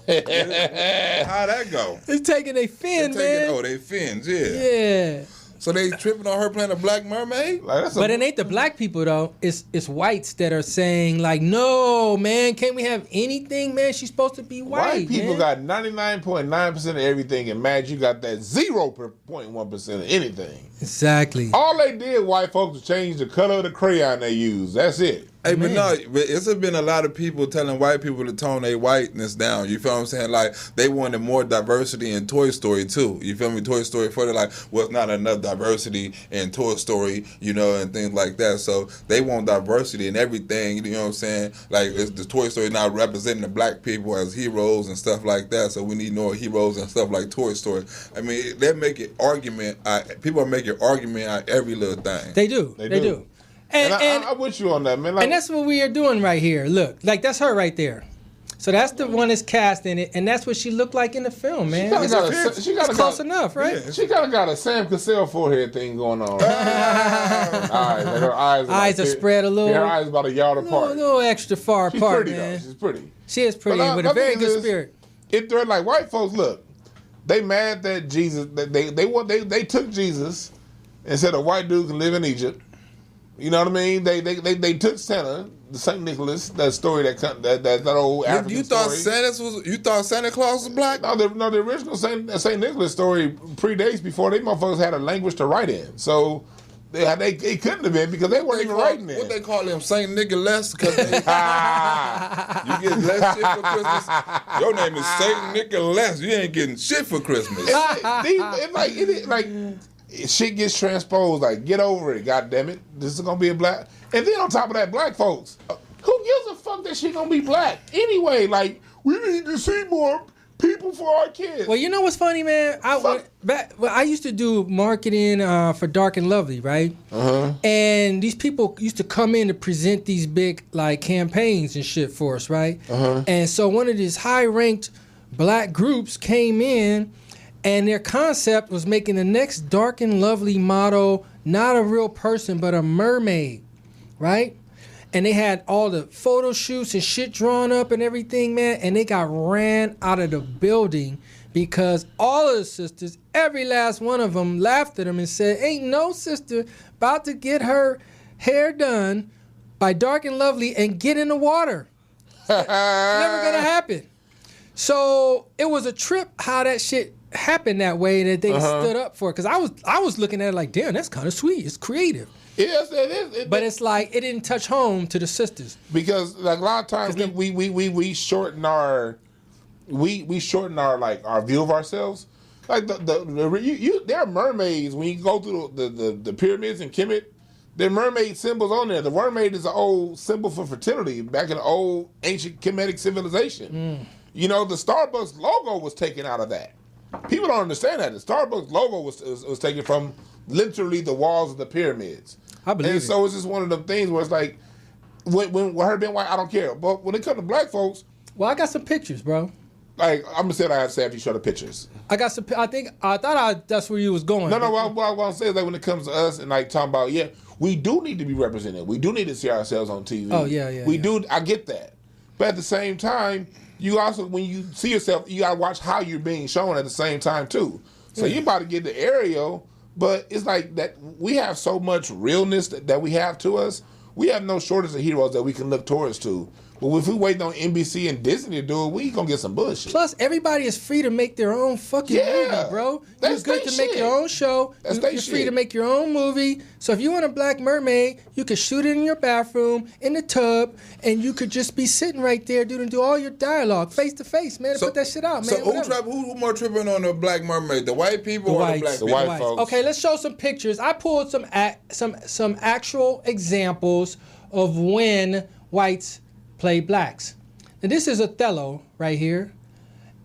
How'd that go? It's taking a fin, man. They fins, yeah. Yeah. So they tripping on her playing a black mermaid? Like, that's But it ain't the black people, though. It's whites that are saying, like, no, man, can't we have anything, man? She's supposed to be white, white people man. got 99.9% of everything, and Madge, you got that 0.1% of anything. Exactly. All they did, white folks, was change the color of the crayon they use. That's it. Hey, but no, but it's been a lot of people telling white people to tone their whiteness down. You feel what I'm saying? Like, they wanted more diversity in Toy Story, too. You feel me? Toy Story 4, they're like, well, it's not enough diversity in Toy Story, you know, and things like that. So they want diversity in everything, you know what I'm saying? Like, it's the Toy Story not representing the black people as heroes and stuff like that, so we need more heroes and stuff like Toy Story. I mean, they make it argument. People are making argument out every little thing. They do. They do. And I'm with you on that, man. Like, and that's what we are doing right here. Look, like that's her right there. So that's the one that's cast in it, and that's what she looked like in the film, man. It's close enough, right? Yeah, she kind of got a Sam Cassell forehead thing going on. Her eyes are spread a little. Her eyes about a yard apart. A little extra far apart, pretty, man. though. She's pretty. She is pretty, with a very good spirit. If they're like white folks, look, they mad that Jesus, they took Jesus and said a white dude can live in Egypt. You know what I mean? They took Santa, the Saint Nicholas, that story that old African you thought story. You thought Santa Claus was black? No, the original Saint Nicholas story predates before they motherfuckers had a language to write in. So it couldn't have been because they weren't even writing it. What they call him, Saint Nicholas? Because you get less shit for Christmas. Your name is Saint Nicholas. You ain't getting shit for Christmas. Shit gets transposed. Like, get over it, goddammit. This is gonna be a black. And then on top of that, black folks. Who gives a fuck that she gonna be black? Anyway, like, we need to see more people for our kids. Well, you know what's funny, man? I used to do marketing for Dark and Lovely, right? Uh-huh. And these people used to come in to present these big like campaigns and shit for us, right? Uh-huh. And so one of these high-ranked black groups came in, and their concept was making the next Dark and Lovely model not a real person, but a mermaid, right? And they had all the photo shoots and shit drawn up and everything, man. And they got ran out of the building because all of the sisters, every last one of them, laughed at them and said, ain't no sister about to get her hair done by Dark and Lovely and get in the water. Never gonna happen. So it was a trip how that shit happened that way that they stood up for it. Because I was looking at it like, damn, that's kind of sweet. It's creative. Yes, it is. But it's like it didn't touch home to the sisters because like a lot of times we shorten our like our view of ourselves. Like there are mermaids when you go through the pyramids in Kemet. There are mermaid symbols on there. The mermaid is an old symbol for fertility back in the old ancient Kemetic civilization. You know, the Starbucks logo was taken out of that. People don't understand that. The Starbucks logo was taken from literally the walls of the pyramids. I believe and so it's just one of them things where it's like, when her being white, I don't care. But when it comes to black folks, well, I got some pictures, bro. Like I'm gonna say what I have to say after you show the pictures. I got some. I thought that's where you was going. No. What I want to say is like when it comes to us and like talking about we do need to be represented. We do need to see ourselves on TV. Oh yeah. We do. I get that, but at the same time, you also when you see yourself, you gotta watch how you're being shown at the same time too. So you about to get the Ariel. But it's like that we have so much realness that we have to us. We have no shortage of heroes that we can look towards to. But if we wait on NBC and Disney to do it, we gonna get some bullshit. Plus, everybody is free to make their own fucking movie, bro. You're good to make your own show. You're free to make your own movie. So if you want a black mermaid, you could shoot it in your bathroom, in the tub, and you could just be sitting right there do all your dialogue face to face, man. Put that shit out, man. So who more tripping on the black mermaid? The white people or the black people? The white folks. Okay, let's show some pictures. I pulled some actual examples of when whites play blacks. Now this is Othello right here.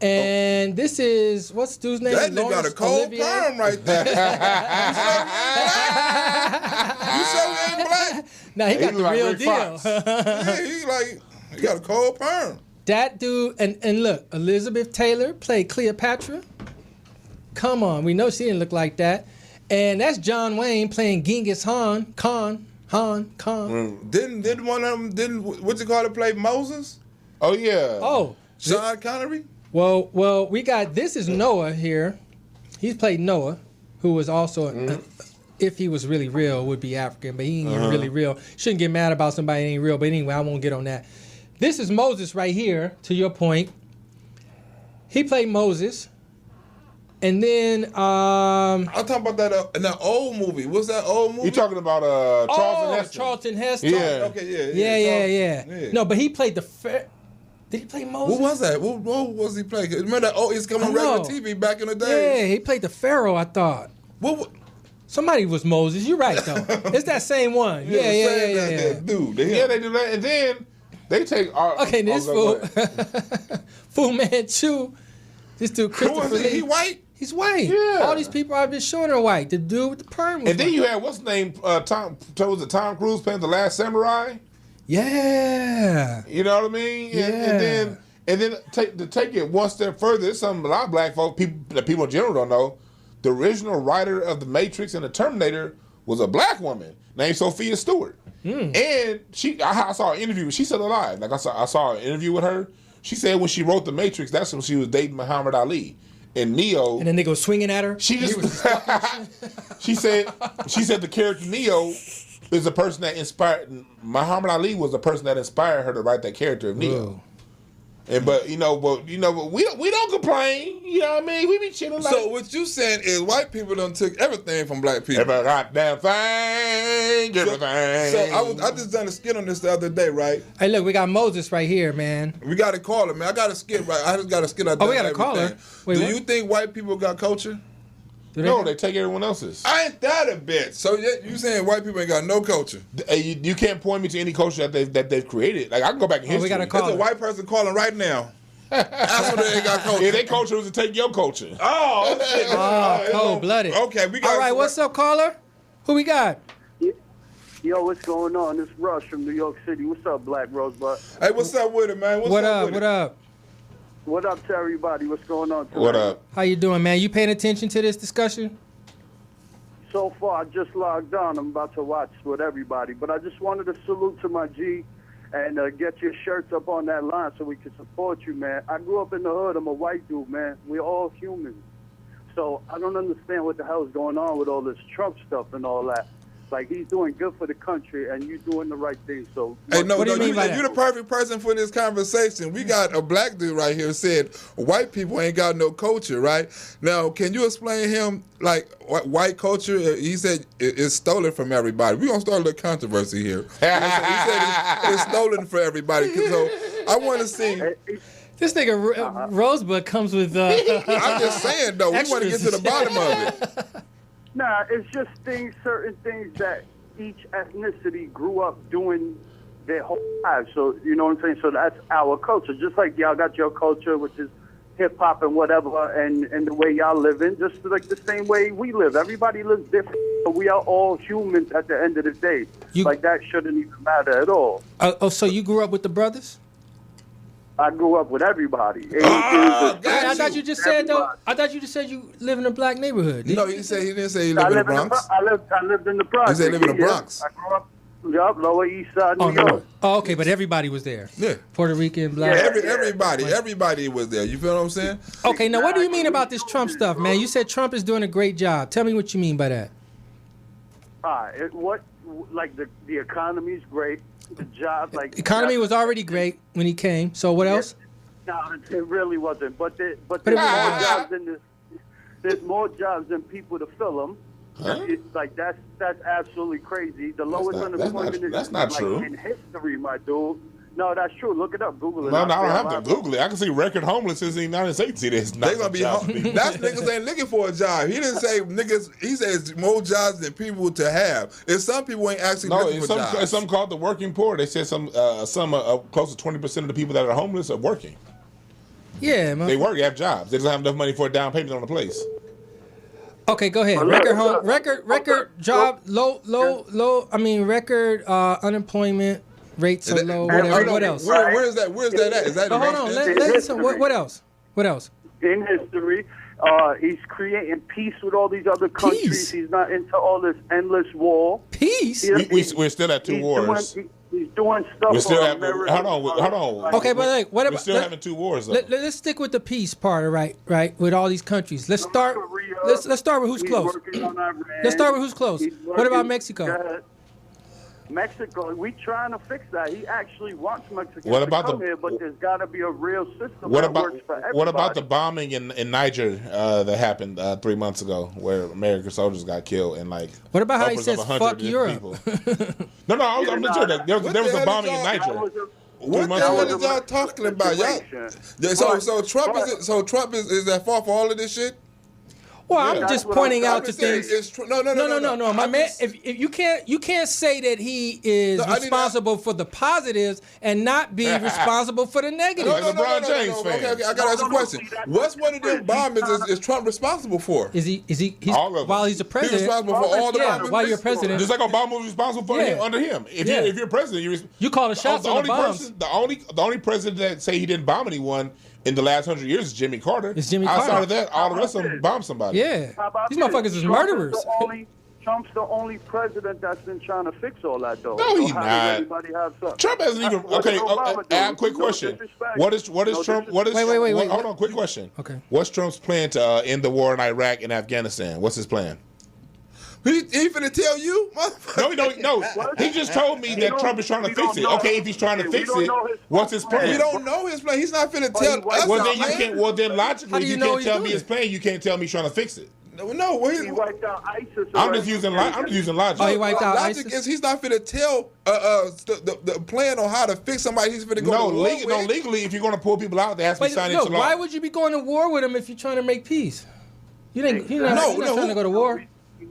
And this is, what's dude's name? That nigga got a cold perm right there. You sure he ain't black? Nah, he got the real deal. Yeah, he got a cold perm. That dude, and look, Elizabeth Taylor played Cleopatra. Come on, we know she didn't look like that. And that's John Wayne playing Genghis Khan. Didn't one of them what's it called to play Moses? Oh yeah. Oh, Sean Connery. Well, we got this is Noah here. He's played Noah, who was also if he was really real would be African, but he ain't even really real. Shouldn't get mad about somebody that ain't real. But anyway, I won't get on that. This is Moses right here. To your point, he played Moses, And then I'm talking about that in that old movie. What's that old movie? You talking about Charlton Heston? Charlton Heston. Yeah. Okay, Yeah. No, but he played did he play Moses? What was that? What was he playing? Remember that? Oh, he's coming on regular TV back in the day. Yeah, he played the Pharaoh, I thought. What? Somebody was Moses. You're right, though. It's that same one. Yeah. Dude, Yeah, they do that, and then they take. Okay, this fool, Fu Manchu. This dude, Christopher Lee. He white? He's white. Yeah. All these people I've been showing are white. The dude with the perm was And then white. you had what's his name? Tom Cruise playing The Last Samurai. Yeah. You know what I mean? Yeah. And then take it one step further. There's something a lot of black folk, people in general don't know. The original writer of The Matrix and The Terminator was a black woman named Sophia Stewart. And I saw an interview. She's still alive. Like I saw an interview with her. She said when she wrote The Matrix, that's when she was dating Muhammad Ali. And Neo. And then they go swinging at her. She just. she said the character Neo is the person that inspired. Muhammad Ali was the person that inspired her to write that character of Neo. Whoa. And but we don't complain. You know what I mean? We be chilling. Like, So what you saying is white people done took everything from black people. every goddamn thing, everything. So I just done a skit on this the other day, right? Hey, look, we got Moses right here, man. We got to call it, man. I got a skit, right? I just got a skit. Oh, we got a caller. Wait, Do what? you think white people got culture? No, they take everyone else's. Ain't that a bitch? So you saying white people ain't got no culture? You can't point me to any culture that they've created. Like I can go back in history. we got a call. There's a white person calling right now. That's what they ain't got culture. Yeah, their culture was to take your culture. Oh, shit. Oh, cold-blooded. Okay, we got. All right, what's up, caller? Who we got? Yo, what's going on? It's Rush from New York City. What's up, Blaq Rosebud? Hey, what's up with it, man? What up? with What it? up? What up to everybody? What's going on today? What up? How you doing, man? You paying attention to this discussion? So far, I just logged on. I'm about to watch with everybody. But I just wanted to salute to my G and get your shirts up on that line so we can support you, man. I grew up in the hood. I'm a white dude, man. We're all humans. So I don't understand what the hell is going on with all this Trump stuff and all that. Like, he's doing good for the country, and you're doing the right thing. So, Hey, no, What do you mean by that? You're the perfect person for this conversation. We got a black dude right here said white people ain't got no culture, right? Now, can you explain him, like, white culture? He said it's stolen from everybody. We're going to start a little controversy here. He said it's stolen for everybody. So I want to see. This nigga Rosebud comes with. I'm just saying, though, we want to get to the bottom of it. Nah, it's just certain things that each ethnicity grew up doing their whole lives. So, you know what I'm saying? So that's our culture. Just like y'all got your culture, which is hip-hop and whatever, and the way y'all live in, just like the same way we live. Everybody lives different, but we are all humans at the end of the day. Like, that shouldn't even matter at all. So you grew up with the brothers? I grew up with everybody. Oh, I thought you just said, though. I thought you just said you live in a black neighborhood. No, he didn't say he lived in the Bronx. I lived in the Bronx. He said he lived in the Bronx. I grew up, Lower East Side, New York. Oh, okay, but everybody was there. Yeah. Puerto Rican, black. Everybody was there. You feel what I'm saying? Okay, now what do you mean about this Trump stuff, man? You said Trump is doing a great job. Tell me what you mean by that. The economy's great. The job, economy was already great when he came. So what else? No, it really wasn't. But there's more jobs than people to fill them. Huh? That's absolutely crazy. The lowest unemployment that's not true. In history, my dude. No, that's true. Look it up. Google it. No, I don't have to Google it. I can see record homelessness in the United States. See, there's not They gonna be that's niggas ain't looking for a job. He didn't say niggas. He says more jobs than people to have. If some people ain't actually looking for jobs. It's some called the working poor. They said some close to 20% of the people that are homeless are working. Yeah, man. They work, they have jobs. They just have enough money for a down payment on the place. Okay, go ahead. Record job low. I mean, record unemployment rates are low. Whatever. What else? Where is that? Where's that at? Is that? Hold on. What else? What else? In history, he's creating peace with all these other countries. Peace? He's not into all this endless war. Peace? We're still at two wars. He's doing stuff. We're still for having. America. Hold on. Okay, but like, what We're about? still having two wars. Though. Let's stick with the peace part, right? With all these countries, let's start. Let's start with who's He's close. working on Iran. Let's start with who's close. He's What about working- Mexico? Mexico, we trying to fix that. He actually wants Mexicans What about to come the- here, but there's got to be a real system What that about works for everybody. what about the bombing in Niger that happened 3 months ago, where American soldiers got killed and like What about how he upwards of says 100 fuck Europe? people. No, I'm Yeah, sure nah, that there was what a the hell bombing is in y'all- Niger. That was a- What the hell is y'all talking about? Y'all, so Trump is at fault for all of this shit? Well, Yeah. I'm That's just what pointing I'm out to saying. things. It's no. My I man, just- if you can't say that he is No, I did not- responsible for the positives and not be responsible for the negatives. No, LeBron James fan. Okay, I gotta ask a question. What's one of them bombings is Trump responsible for? He's All of them. while he's a He's president? responsible for all the Yeah, bombings? while you're president, Just like Obama was responsible for him under him. If you're president, you call the shots on the bombs. the only president that say he didn't bomb anyone in the last 100 years is Jimmy Carter. It's Jimmy Outside Carter. of that, all the rest of them bombed somebody. Yeah, How about these this? motherfuckers is Trump murderers. Trump's the only president that's been trying to fix all that, though. No, he's how does not. anybody have something? Trump hasn't even. What Okay, did Obama do? quick No question. disrespect. What is No Trump? What is? disrespect. Wait. Hold on, quick question. Okay. What's Trump's plan to end the war in Iraq and Afghanistan? What's his plan? He finna tell you? Motherfucker. No. He just told me that Trump is trying to fix it. Okay, if he's trying to fix it, what's his plan? We don't know his plan. He's not finna tell us. Well, then his plan. then How logically, do you you know can't he's tell doing me his it? plan. You can't tell me he's trying to fix it. No, He wiped out ISIS. I'm just using logic. Oh, he wiped out logic ISIS? is he's not finna tell the plan on how to fix somebody. He's finna go No, to war with. legally, if you're going to pull people out, they have to be Wait, signed no, into law. why would you be going to war with him if you're trying to make peace? You're not No, trying to go to war. He's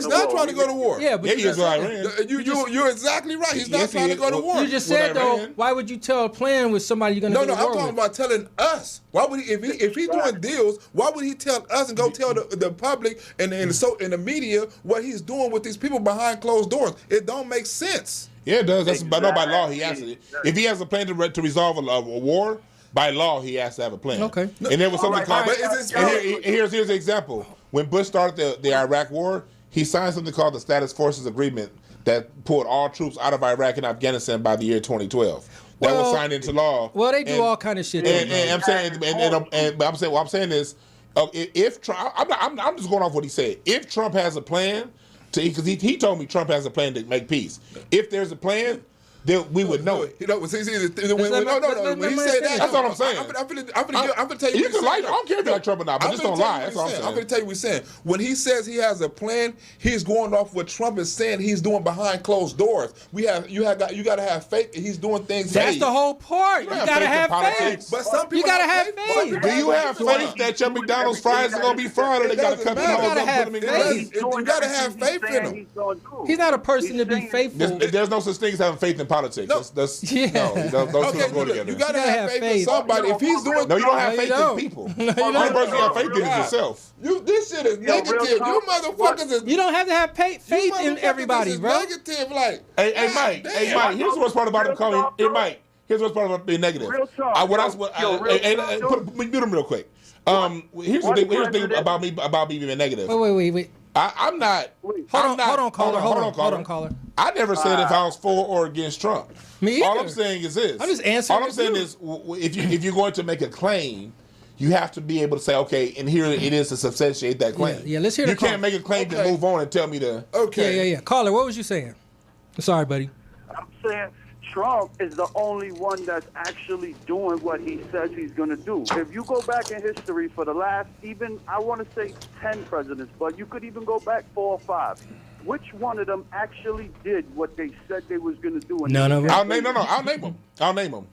not trying to go to war. Yeah, but Yeah, you he is just with said that. Iran. You're exactly right. He's not Yes, he trying to is. go to war. You just With said though, Iran. why would you tell a plan with somebody you're going to No, go to I'm war talking with? about telling us. Why would he, if he's doing deals, why would he tell us and go tell the public and the media what he's doing with these people behind closed doors? It don't make sense. Yeah, it does. That's by law. He has to. If he has a plan to resolve a war, by law he has to have a plan. Okay. And there was something called. But is it- and here's the example. When Bush started the Iraq War, he signed something called the Status Forces Agreement that pulled all troops out of Iraq and Afghanistan by the year 2012. That was signed into law. Well, they do And- all kind of shit. And, though, and I'm saying, but I'm saying, what I'm saying is, if Trump, I'm just going off what he said. If Trump has a plan because he told me Trump has a plan to make peace. If there's a plan, then we would know it. No, when he said that, That's what I'm saying. I'm gonna tell you. You can like, I don't care if you like Trump or not, but just don't lie. That's what I'm saying. I'm gonna tell you what he's saying. When he says he has a plan, he's going off what Trump is saying he's doing behind closed doors. You gotta have faith. He's doing things. That's the whole part. You gotta have faith. But some people You gotta have faith. Do you have faith that your McDonald's fries are gonna be fried, or they gotta cut them holes up, put them in glass? You gotta have faith in him. He's not a person to be faithful. There's no such thing as having faith in politics. No. Those Yeah. two don't go together. You gotta have faith in somebody. If he's doing, No, you don't have No, you faith don't. in people. No, you The only don't. person you have faith in is yourself. This shit is negative. You motherfuckers is. You don't have to have faith in everybody, bro. Negative, like. Hey, Mike. Hey, Mike. Here's what's part about him calling. Hey, Mike. Here's what's part about being negative. Real talk. Mute him real quick. Here's the thing about me being negative. Wait. I'm not. Hold on, caller. I never said if I was for or against Trump. Me All either. I'm saying is this. I'm just answering All I'm saying you. is if you're going to make a claim, you have to be able to say, okay, and here it is to substantiate that claim. Yeah, let's hear You the call. can't make a claim to move on and tell me to. Okay. Yeah. Caller, what was you saying? I'm sorry, buddy. I'm saying Trump is the only one that's actually doing what he says he's going to do. If you go back in history for the last, even, I want to say 10 presidents, but you could even go back 4 or 5. Which one of them actually did what they said they was going to do? None of them. I'll name them.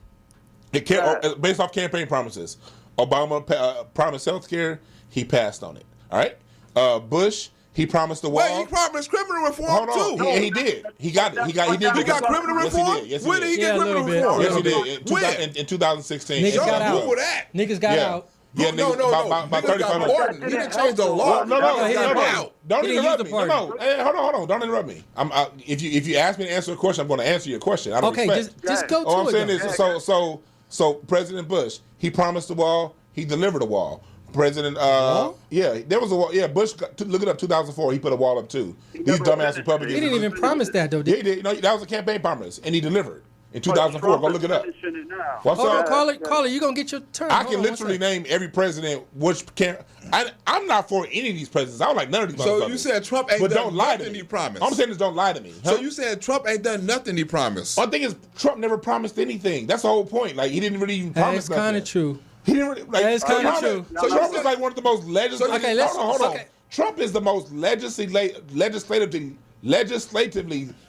Based off campaign promises. Obama promised health care. He passed on it. All right. Bush, he promised the wall. Wait, he promised criminal reform Hold on. too. He did. He got it. He did. He got criminal reform. Yes, he When did. did he Yeah, get a criminal little bit. reform? Yes, he did. When? In 2016. Niggas got out. Google that. Niggas got out. Yeah, No. About Niggas 35 got minutes. pardoned. He didn't change the law. No. he didn't out. Don't He didn't interrupt use me. the No. Hey, hold on. Don't interrupt me. If you ask me to answer a question, I'm going to answer your question. Out of Okay, respect. just go to All I'm it. saying though. is, so President Bush, he promised the wall, he delivered a wall. President, there was a wall. Yeah, Bush, look it up, 2004, he put a wall up too. These dumbass Republicans. He didn't even promise that though. Yeah, he did. No, that was a campaign promise, and he delivered. in 2004. Go look it up. What's Hold on, up? caller, you gonna get your turn. I Hold can on, literally name every president. I'm not for any of these presidents. I don't like none of these. So you said Trump ain't done nothing he promised. I'm saying is don't lie to me. So you said Trump ain't done nothing he promised. One thing is Trump never promised anything. That's the whole point. Like he didn't really even promise. That's kind of true. He didn't really. Like, That's kind of true. So Trump is like one of the most legislative. Okay, hold on. Trump is the most legislatively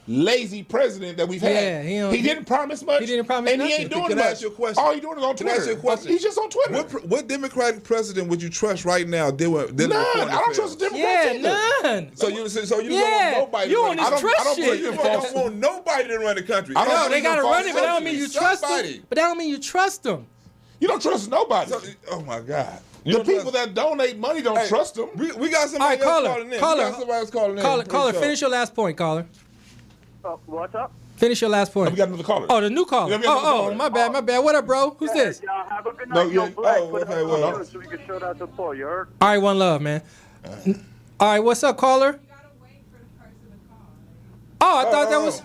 lazy president that we've had. Yeah, he didn't promise much. He didn't promise and nothing. he ain't doing Can much. I ask you a question? All he doing is on Can I Twitter. ask you a question? He's just on Twitter. What Democratic president would you trust right now? None. I don't trust the Democrats either. None. So you don't want nobody. You to on run. this trust shit. You don't want nobody to run the country. No, they gotta run it, but that don't mean you trust them. But that don't mean you trust them. You don't trust nobody. Oh my God. The people that donate money don't trust them. We got somebody else calling in. We got somebody else calling in. Caller, finish your last point, caller. What's up? Finish your last point. We got another caller. Oh, the new caller. My bad. What up, bro? Who's this? Y'all have a good night. So we can show that to Paul. You heard? All right, one love, man. All right, what's up, caller? Oh, I thought that was.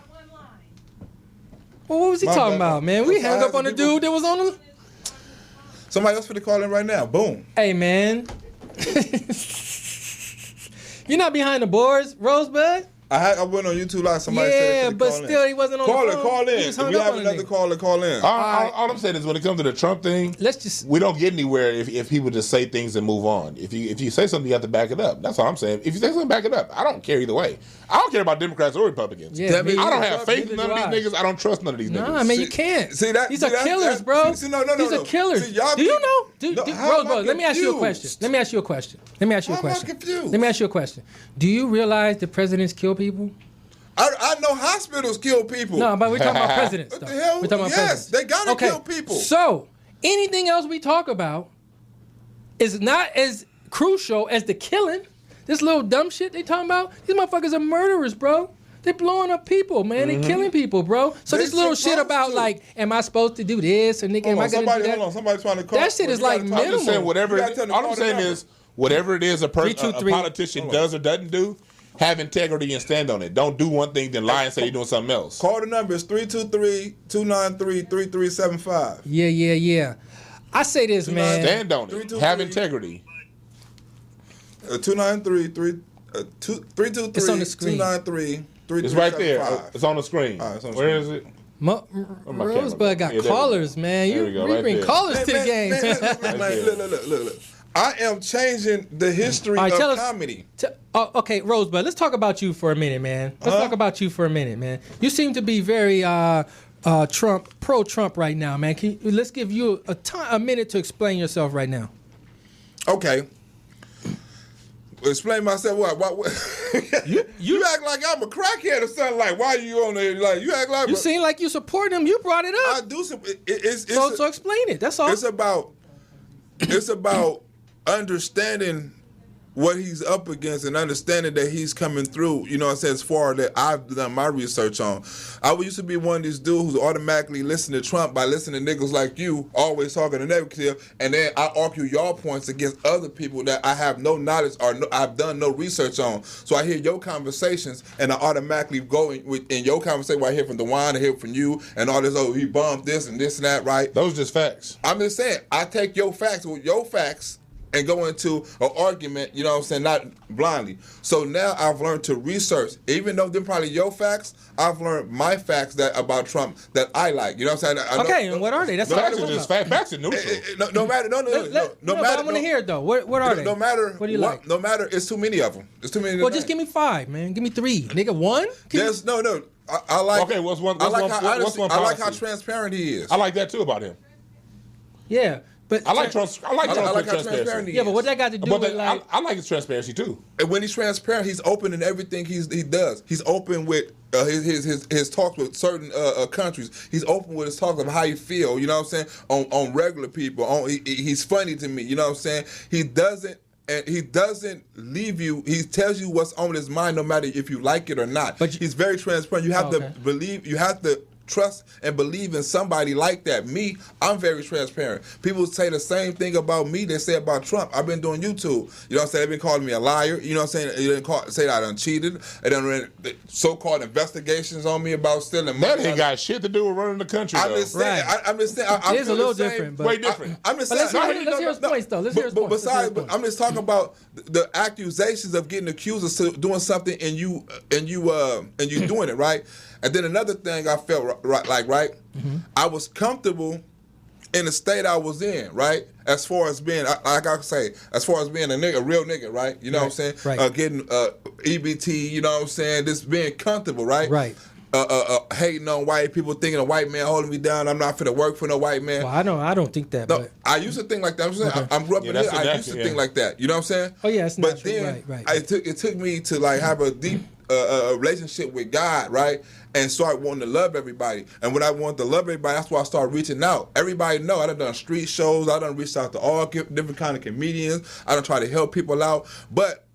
Well, what was he talking about, man? We hung up on the dude that was on the. Somebody else for the call in right now. Boom. Hey, man. You're not behind the boards, Rosebud? I went on YouTube Live. Somebody said but still, he wasn't on the phone. Call in. If we have another caller, call in. All I'm saying is when it comes to the Trump thing, we don't get anywhere if people just say things and move on. If you say something, you have to back it up. That's all I'm saying. If you say something, back it up. I don't care either way. I don't care about Democrats or Republicans. Yeah, I don't have faith in none of these niggas. I don't trust none of these niggas. Nah, man, you can't. See that? These are killers, bro. These are killers. See, do you know? Rosebud, let me ask you a confused? question. Let me ask you a question. I'm confused. Let me ask you a question. Do you realize the presidents kill people? I know hospitals kill people. No, but we're talking about presidents. What the hell? We're talking about presidents. They gotta kill people. So anything else we talk about is not as crucial as the killing. This little dumb shit they talking about. These motherfuckers are murderers, bro. They're blowing up people, man. They're killing people, bro. So this little shit about like, am I supposed to do this or nigga? Am I gonna do that? Hold on, somebody's trying to call. That shit is like minimal. I'm just saying all I'm saying is whatever it is a politician does or doesn't do. Have integrity and stand on it. Don't do one thing, then lie and say you're doing something else. Call the number. It's 323-293-3375. Yeah. I say this, man. Stand on it. Have integrity. 323. It's on the screen. 293-3375. It's right there. It's on the screen. Where is it? Rosebud got callers, man. You bring callers to the game. Look. I am changing the history of comedy. Okay, Rosebud, let's talk about you for a minute, man. Talk about you for a minute, man. You seem to be very pro-Trump right now, man. Let's give you a minute to explain yourself right now. Okay. Explain myself. What? You act like I'm a crackhead or something. Like, why are you on there? Like, you act like you seem like you support him. You brought it up. I do. So explain it. That's all. It's about understanding what he's up against and understanding that he's coming through, you know what I'm saying, as far that I've done my research on. I used to be one of these dudes who automatically listen to Trump by listening to niggas like you, always talking to negative, and then I argue your points against other people that I have no knowledge or I've done no research on. So I hear your conversations and I automatically go in your conversation where I hear from DeWine, I hear from you, and all this, he bumped this and this and that, right? Those just facts. I'm just saying, I take your facts and go into an argument, you know what I'm saying, not blindly. So now I've learned to research. Even though they're probably your facts, I've learned my facts that about Trump that I like. You know what I'm saying? And what are they? That's facts are just facts. Facts are neutral. No matter. I want to hear it though. What are they? No matter. What do you like? No matter. It's too many of them. It's too many. Well, just give me 5, man. Give me 3, nigga. 1? There's no. I like. Okay, what's one? I like how transparent he is. I like that too about him. Yeah. But I like transparency. Yeah, but what that got to do with like... I like his transparency too. And when he's transparent, he's open in everything he does. He's open with his talks with certain countries. He's open with his talks of how he feel. You know what I'm saying? On regular people. He's funny to me. You know what I'm saying? He doesn't leave you. He tells you what's on his mind, no matter if you like it or not. But he's very transparent. You have to believe. You have to trust and believe in somebody like that. Me, I'm very transparent. People say the same thing about me they say about Trump. I've been doing YouTube. You know what I'm saying? They've been calling me a liar. You know what I'm saying? You didn't say that I done cheated. They done so-called investigations on me about stealing money. That ain't got shit to do with running the country, I'm just saying. I'm just saying. It is a little different. But way different. I'm just Let's saying. hear his points, though. Let's hear his But points. besides, I'm just talking about the accusations of getting accused of doing something and you doing it, right? And then another thing I felt right, I was comfortable in the state I was in, right? As far as being, like I say, as far as being a real nigga, right? You know what I'm saying? Right. Getting EBT, you know what I'm saying? Just being comfortable, right? Right. Hating on white people, thinking a white man holding me down. I'm not finna work for no white man. Well, I don't think that. No, but I used to think like that. I'm saying Okay. I grew up in here. I used to yeah. think like that. You know what I'm saying? Oh yeah, it's But natural. then Right. it took me to like have a deep relationship with God, right? And start wanting to love everybody. And when I wanted to love everybody, that's why I started reaching out. Everybody know I done street shows. I done reached out to all different kind of comedians. I done try to help people out. But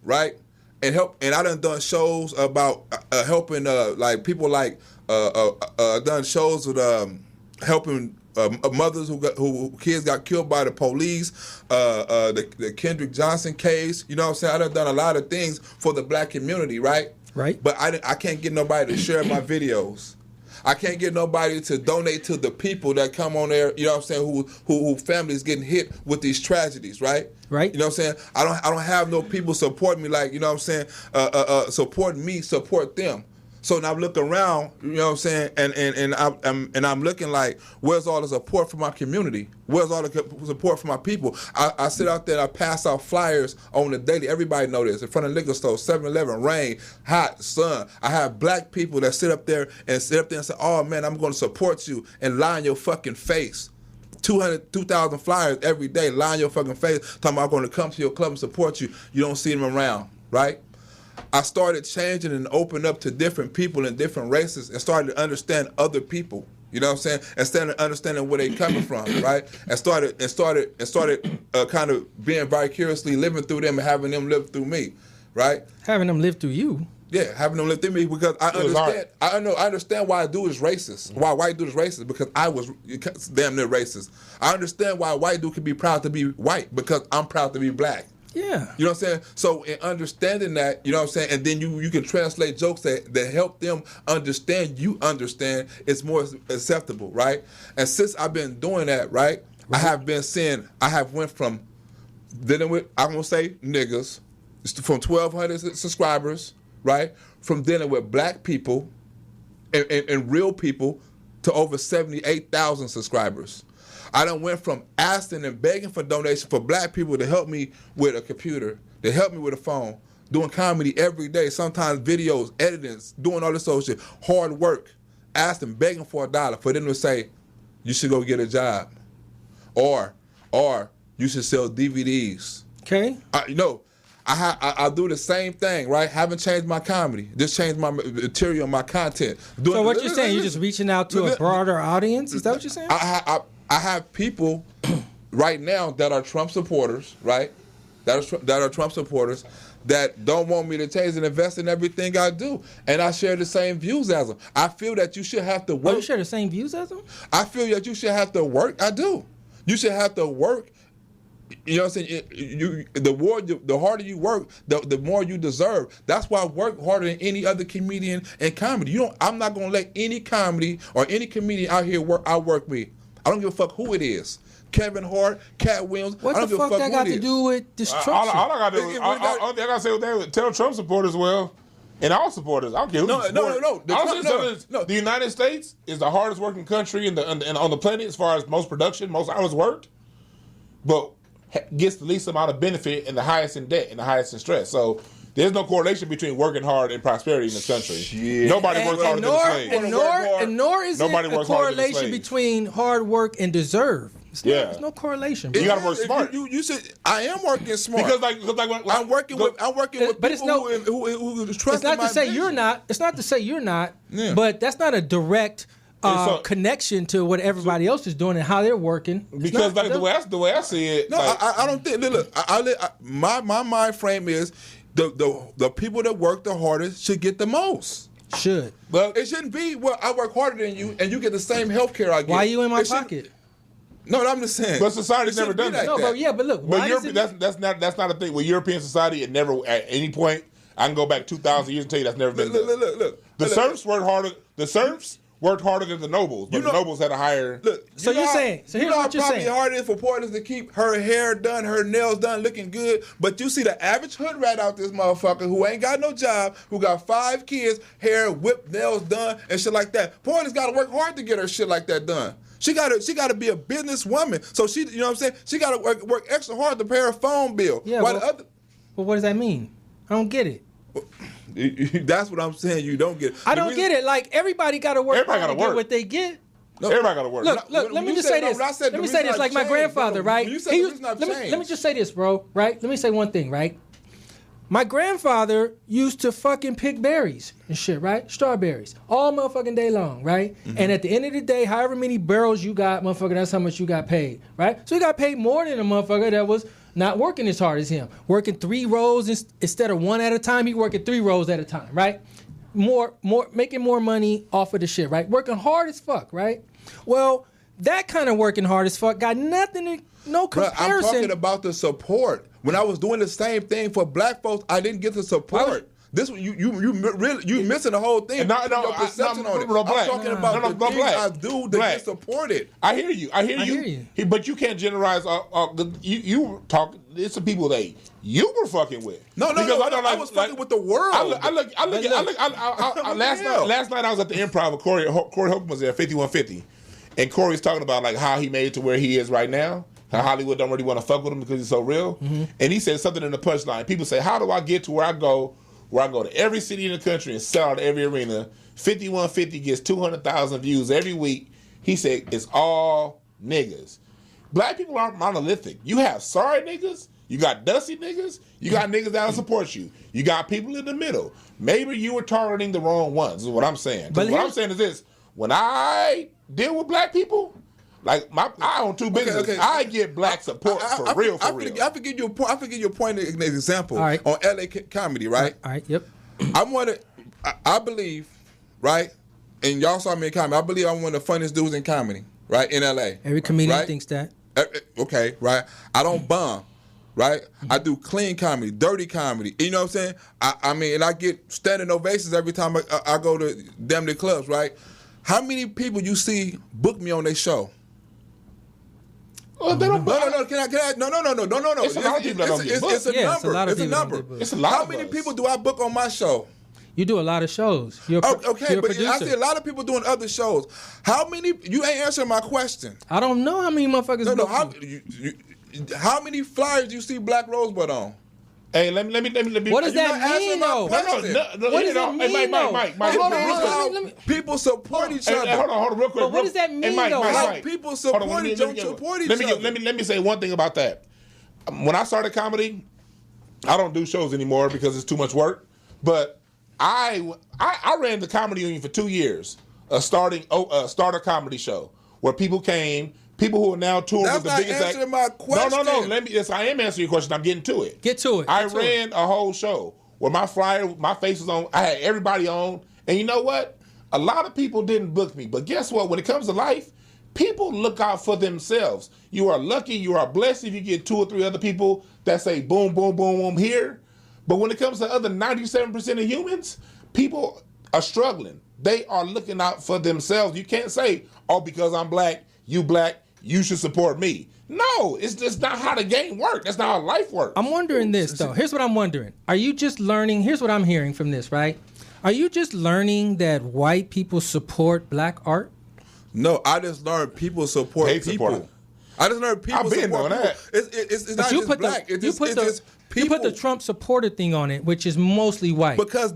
right. And I done shows about helping like people like done shows with helping mothers who kids got killed by the police, the Kendrick Johnson case. You know what I'm saying? I done a lot of things for the black community, right? Right. But I can't get nobody to share my videos. I can't get nobody to donate to the people that come on there, you know what I'm saying, who families getting hit with these tragedies, right? Right. You know what I'm saying? I don't have no people support me like, you know what I'm saying, support me, support them. So now I look around, you know what I'm saying, and I'm looking like, where's all the support for my community? Where's all the support for my people? I sit out there and I pass out flyers on the daily. Everybody know this. In front of liquor stores, 7-Eleven, rain, hot, sun. I have black people that sit up there and say, oh man, I'm going to support you and lie in your fucking face. 2,000 flyers every day, lie in your fucking face, talking about I'm going to come to your club and support you. You don't see them around, right? I started changing and opening up to different people and different races and started to understand other people. You know what I'm saying? Instead of understanding where they coming from, right? And started kind of being vicariously living through them and having them live through me, right? Having them live through you. Yeah, having them live through me because I understand. I understand why a dude is racist. Why a white dude is racist because I was damn near racist. I understand why a white dude can be proud to be white because I'm proud to be black. Yeah. You know what I'm saying? So in understanding that, you know what I'm saying, and then you can translate jokes that help them understand, it's more acceptable, right? And since I've been doing that, right, I have went from dealing with, I'm going to say niggas, from 1,200 subscribers, right, from dealing with black people and real people to over 78,000 subscribers. I done went from asking and begging for donations for black people to help me with a computer, to help me with a phone, doing comedy every day, sometimes videos, editing, doing all this other shit, hard work, asking, begging for $1 for them to say, you should go get a job, or you should sell DVDs. Okay. I do the same thing, right? Haven't changed my comedy, just changed my material, my content. So what you're saying, you're just reaching out to a broader audience? Is that what you're saying? I have people right now that are Trump supporters, right? That are Trump supporters that don't want me to change and invest in everything I do. And I share the same views as them. I feel that you should have to work. Oh, you share the same views as them? I feel that you should have to work. I do. You should have to work. You know what I'm saying? The harder you work, the more you deserve. That's why I work harder than any other comedian in comedy. I'm not gonna let any comedy or any comedian out here outwork me. I don't give a fuck who it is. Kevin Hart, Cat Williams. What the fuck that got to do with destruction? All I got to do is, I got to say with tell Trump supporters well, and all supporters. I don't care who No. The United States is the hardest working country on the planet as far as most production, most hours worked, but gets the least amount of benefit and the highest in debt and the highest in stress. So there's no correlation between working hard and prosperity in this country. Shit. Nobody works harder than a slave. Nor is there a correlation between hard work and deserve. There's no correlation. Bro. You gotta work smart. You said I am working smart because I'm working with but people who trust. It's not to say you're not. It's not to say you're not. Yeah. But that's not a direct connection to what everybody else is doing and how they're working. Because the way I see it. No, I don't think. Look, my mind frame is. The people that work the hardest should get the most. Should. But It shouldn't be, well, I work harder than you and you get the same health care I get. Why are you in my It shouldn't- pocket? No, I'm just saying. But society's It shouldn't never done be that. like No, but yeah, but look. But why Europe, is it- that's not a thing. With European society, it never at any point. I can go back 2,000 years and tell you that's never been. Look. The serfs worked harder. The serfs worked harder than the nobles, but the nobles had a higher. Look, So you're saying- so here's what you're probably saying. hard it is for Portland to keep her hair done, her nails done, looking good. But you see the average hood rat out this motherfucker who ain't got no job, who got 5 kids, hair whipped, nails done, and shit like that. Portland's got to work hard to get her shit like that done. She gotta be a businesswoman. So she, you know what I'm saying? She gotta work extra hard to pay her phone bill. Yeah, While well- the other, Well, what does that mean? I don't get it. that's what I'm saying. You don't get. I don't get it. Like everybody got to work Everybody hard to gotta get work. what they get. Everybody got to work. Look, when let me you just said- say no, this. when I said Let me the say reason this I like my changed, grandfather, no, right? when you said He the was- reason I've let me changed. just say this, bro, right? Let me say one thing, right? My grandfather used to fucking pick berries and shit, right? Strawberries. All motherfucking day long, right? Mm-hmm. And at the end of the day, however many barrels you got, motherfucker, that's how much you got paid, right? So he got paid more than a motherfucker that was not working as hard as him. Working 3 rows instead of 1 at a time, he working 3 rows at a time, right? More, making more money off of the shit, right? Working hard as fuck, right? Well, that kind of working hard as fuck got nothing, no Bruh, comparison. I'm talking about the support. When I was doing the same thing for black folks, I didn't get the support. This you missing the whole thing. No, Your perception on it. no, I'm Black. talking about No, the no, things Black. I do to Black. get supported. I hear you. I hear you. But you can't generalize. You talk. It's the people that you were fucking with. No, Because I was fucking with the world. Last night I was at the Improv with Corey Holcomb was there, 5150, and Corey's talking about like how he made it to where he is right now. How Hollywood don't really want to fuck with him because he's so real. Mm-hmm. And he said something in the punchline. People say, "How do I get to where I go to every city in the country and sell out every arena?" 5150 gets 200,000 views every week. He said, "It's all niggas." Black people aren't monolithic. You have sorry niggas. You got dusty niggas. You got niggas that'll support you. You got people in the middle. Maybe you were targeting the wrong ones, is what I'm saying. But What I'm saying is this. When I deal with black people, like I own 2 businesses, okay. I get black support for real. I forget your point. I forget your point. An example All right. on LA comedy, right? All right, yep. I believe, right? And y'all saw me in comedy. I believe I'm one of the funniest dudes in comedy, right? In LA. Every comedian right? thinks that. Okay, right? I don't bomb, right? I do clean comedy, dirty comedy. You know what I'm saying? I mean, and I get standing ovations every time I go to damn near clubs, right? How many people you see book me on their show? They don't. No. Can I? No. It's a lot of people that don't get booked. It's a Yeah, it's a number. lot of It's a people that number. get booked. It's a lot How of many us. people do I book on my show? You do a lot of shows. You're a Okay, but producer. I see a lot of people doing other shows. How many? You ain't answering my question. I don't know how many motherfuckers. No. book you. How many flyers do you see Blaq Rosebud on? Hey, let me. What does You're that not answering mean, my though? question. What does that mean, though? Mike. Hold on, How people support each other. Hold on, real quick. But what does that mean, though? How people support each other. Let me say one thing about that. When I started comedy, I don't do shows anymore because it's too much work. But I ran the comedy union for 2 years, a starter comedy show where people came. People who are now touring That's with the not biggest answering my question. No. Yes, I am answering your question. I'm getting to it. Get to it. I ran a whole show where my flyer, my face was on. I had everybody on, and you know what? A lot of people didn't book me, but guess what? When it comes to life, people look out for themselves. You are lucky, you are blessed if you get 2 or 3 other people that say boom, boom, boom, boom here. But when it comes to other 97% of humans, people are struggling. They are looking out for themselves. You can't say, "Oh, because I'm black, you should support me." No, it's just not how the game works. That's not how life works. I'm wondering this, though. Here's what I'm wondering. Are you just learning? Here's what I'm hearing from this, right? Are you just learning that white people support black art? No, I just learned people support They people. support it. I just learned people I've been support doing people. that. It's But not you just put black. the It's you just, put it's the just you people. put the Trump supporter thing on it, which is mostly white. Because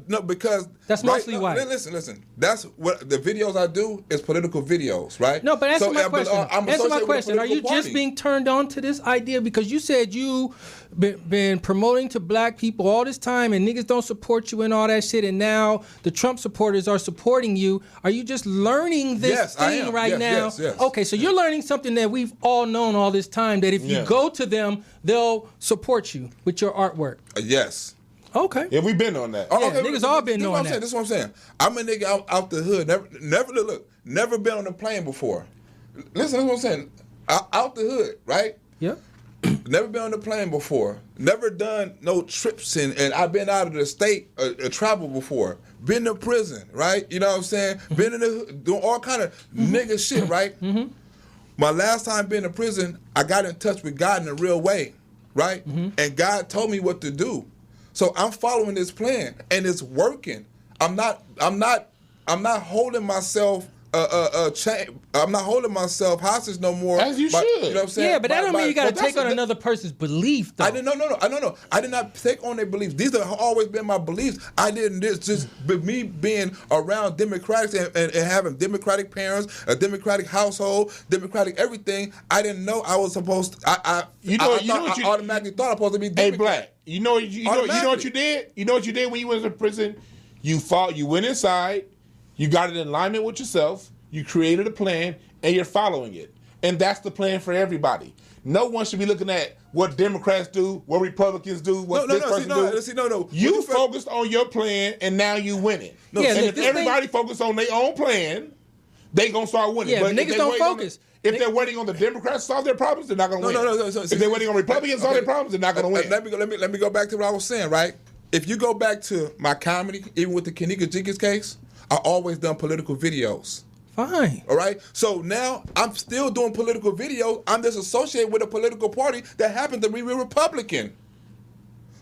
That's mostly white. Listen. That's what the videos I do is political videos, right? No, but answer my question. I'm Answer my associated with a question. Are you political just party. being turned on to this idea because you said you been promoting to black people all this time and niggas don't support you and all that shit, and now the Trump supporters are supporting you? Are you just learning this Yes, I thing am. right now? Yes. Okay, so you're learning something that we've all known all this time, that if you Yeah. go to them, they'll support you with your artwork. Yes. Okay. Yeah, we've been on that. Yeah, niggas all been on that. This is what I'm saying. I'm a nigga out the hood. Never been on a plane before. Listen, this is what I'm saying. Out the hood, right? Yep. Never been on a plane before. Never done no trips and I've been out of the state, travel before. Been to prison, right? You know what I'm saying? Been in the doing all kind of nigga shit, right? Mm-hmm. My last time being in prison, I got in touch with God in a real way, right? Mm-hmm. And God told me what to do. So I'm following this plan and it's working. I'm not holding myself I'm not holding myself hostage no more. As you should. You know what I'm saying? Yeah, but that don't mean you got to take on another person's belief, though. I didn't. No. I did not take on their beliefs. These have always been my beliefs. I didn't. It's just me being around Democrats and having Democratic parents, a Democratic household, Democratic everything. I didn't know I was supposed to. I automatically thought I was supposed to be Democrat. Hey, Blaq. You know what you did? You know what you did when you went to prison? You went inside. You got it in alignment with yourself. You created a plan, and you're following it. And that's the plan for everybody. No one should be looking at what Democrats do, what Republicans do, what this person do. No. You focused on your plan, and now you winning. And if everybody focused on their own plan, they gonna start winning. Yeah, but niggas don't focus. If they're waiting on the Democrats to solve their problems, they're not gonna win. No. If they're waiting on Republicans to solve their problems, they're not gonna win. Let me go back to what I was saying, right? If you go back to my comedy, even with the Kanika Jenkins case, I always done political videos. Fine. All right? So now I'm still doing political videos. I'm just associated with a political party that happens to be Republican.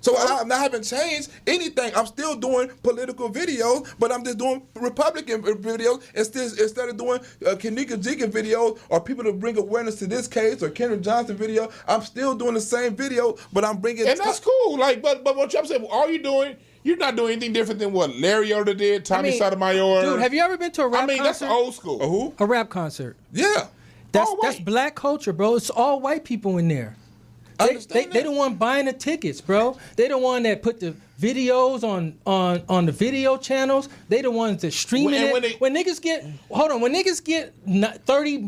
So I haven't changed anything. I'm still doing political videos, but I'm just doing Republican videos instead of doing Kanika Jenkins videos or people to bring awareness to this case or Kendra Johnson video. I'm still doing the same video, but I'm bringing... And that's cool. But what I'm saying, all you're doing... You're not doing anything different than what Larry Yoder did, Tommy Sotomayor. Dude, have you ever been to a rap concert? That's old school. Who? A rap concert. Yeah. That's black culture, bro. It's all white people in there. They the one buying the tickets, bro. They the one that put the videos on the video channels. They the ones that stream it. When niggas get 30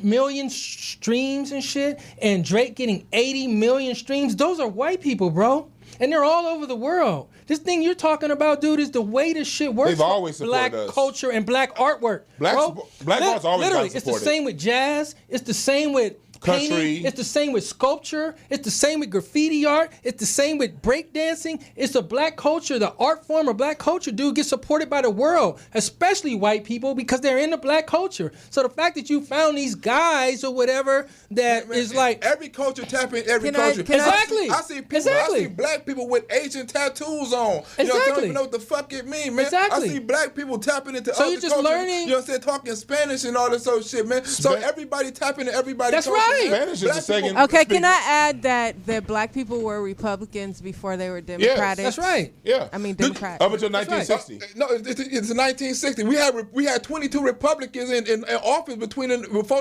million streams and shit, and Drake getting 80 million streams, those are white people, bro. And they're all over the world. This thing you're talking about, dude, is the way this shit works. They've always supported black culture and black artwork. Black art's always literally, it's the same with jazz. It's the same with country. Painting. It's the same with sculpture. It's the same with graffiti art. It's the same with breakdancing. It's a black culture. The art form of black culture, dude, gets supported by the world, especially white people, because they're in the black culture. So the fact that you found these guys or whatever that is like every culture tap in every culture. Exactly. I see people. I see black people with Asian tattoos on. You know, I don't even know what the fuck it mean, man. Exactly. I see black people tapping into so other you're just cultures. learning. You know what I'm saying? Talking Spanish and all this other shit, man. So everybody tapping into everybody. That's right. Spanish is the second. Okay, can I add that black people were Republicans before they were Democratic? Yes, that's right. Yeah. I mean, Democratic. Up until 1960. Right. No, it's 1960. We had 22 Republicans in office before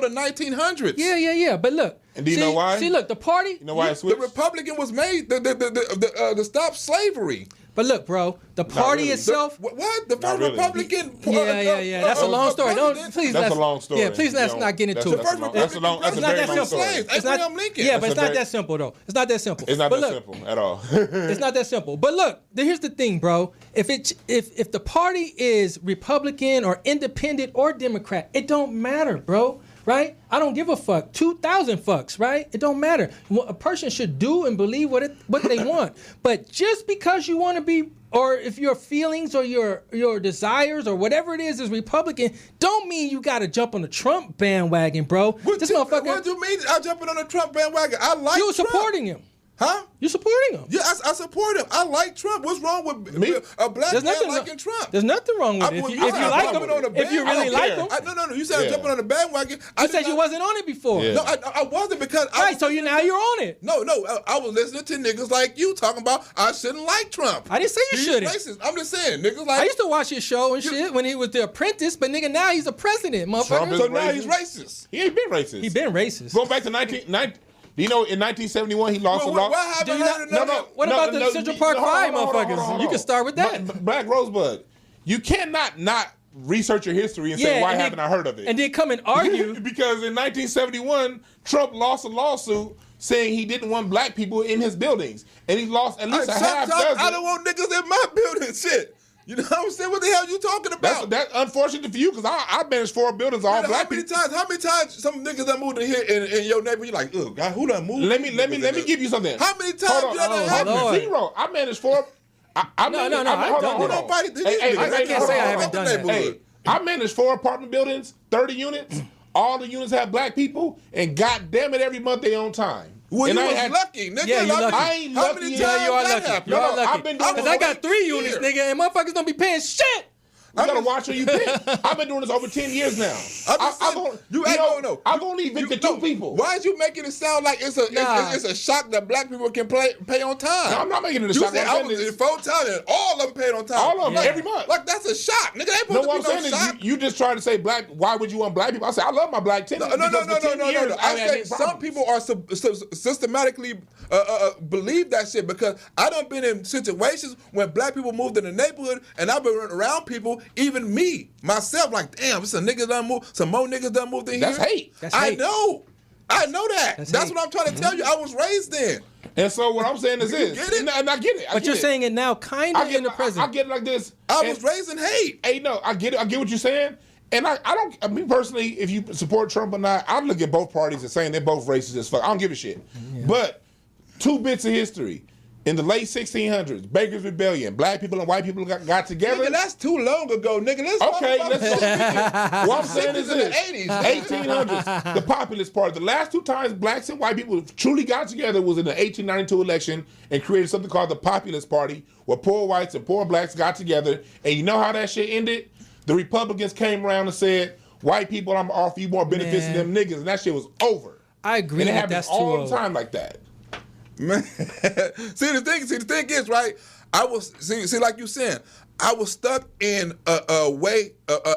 the 1900s. Yeah. But look. And do you know why? See, look, the party. You know why it switched? The Republican was made to stop slavery. But look, bro, the party itself. What? The first really. Republican. Yeah. That's a long story. That's a long story. Yeah, please let's not get into it. That's a very long story. Abraham Lincoln. Yeah, but it's not that simple, though. It's not that simple. It's not that simple at all. It's not that simple. But look, here's the thing, bro. If the party is Republican or independent or Democrat, it don't matter, bro. Right? I don't give a fuck. 2,000 fucks, right? It don't matter. A person should do and believe what they want. But just because you want to be, or if your feelings or your desires or whatever it is Republican, don't mean you got to jump on the Trump bandwagon, bro. This motherfucker. What do you mean I'm jumping on the Trump bandwagon? I like you Trump. supporting him. Huh? You supporting him? Yeah, I support him. I like Trump. What's wrong with me? A black man liking Trump? There's nothing wrong with it. If you like him, if you really like him. No. You said I'm jumping on the bandwagon. You said you wasn't on it before. Yeah. No, I wasn't because. Right, so now you're on it. No. I was listening to niggas like you talking about I shouldn't like Trump. I didn't say you shouldn't. Racist. I'm just saying niggas like. I used to watch his show and shit when he was the apprentice, but nigga now he's a president, motherfucker. So now he's racist. He ain't been racist. He been racist. Going back to 1990. Do you know in 1971 he lost a lot? What about the Central Park Five motherfuckers? You can start with that. Blaq Rosebud. You cannot not research your history and say, why haven't I heard of it? And then come and argue. Because in 1971, Trump lost a lawsuit saying he didn't want black people in his buildings, and he lost at least a half dozen. I don't want niggas in my building. Shit. You know what I'm saying? What the hell you talking about? That's unfortunate for you because I managed 4 buildings all black people. How many times some niggas that moved in here in your neighborhood? You like, ugh, God, who done moved? Let me give you something. How many times you done happened? 0. I managed 4. No. I can't say I haven't done that. Hey, I managed 4 apartment buildings, 30 units. All the units have black people, and goddamn it, every month they on time. Well, and you was lucky, nigga. Yeah, you lucky. I ain't How lucky. many Yeah, you are times that lucky. You are lucky. I've been doing Because I got 3 units, nigga, and motherfuckers don't be paying shit. You gotta watch who you pick. I've been doing this over 10 years now. I've only evicted 2 people. Why is you making it sound like it's a shock that black people can pay on time? No, I'm not making it a You shock. said I was in 4 times and all of them paid on time. All of them, every month. Like, that's a shock. Nigga, they No, supposed what I'm to be saying no shock. is you just trying to say black. Why would you want black people? I say I love my black tenants. No. Years, I say some people are systematically believe that shit because I done been in situations when black people moved in the neighborhood and I've been around people, even me, myself, like, damn, it's a nigga done moved, some more niggas done moved in That's here. hate. I know that. That's what I'm trying to tell you. I was raised in. And so what I'm saying is this. Get it? And I get it. But you're saying it now kind of in the present. I get it like this. I was raised in hate. Hey, no, I get it. I get what you're saying. And I don't, me personally, if you support Trump or not, I look at both parties as saying they're both racist as fuck. I don't give a shit. Yeah. But 2 bits of history. In the late 1600s, Baker's Rebellion, black people and white people got together. Nigga, that's too long ago, nigga. Let's go. What I'm saying is this. In the 80s. 1800s, the populist party. The last 2 times blacks and white people truly got together was in the 1892 election and created something called the populist party, where poor whites and poor blacks got together. And you know how that shit ended? The Republicans came around and said, white people, I'm gonna offer you more benefits than them niggas. And that shit was over. I agree. And it happens all the time like that. Man, see the thing is, right? I was see like you saying, I was stuck in a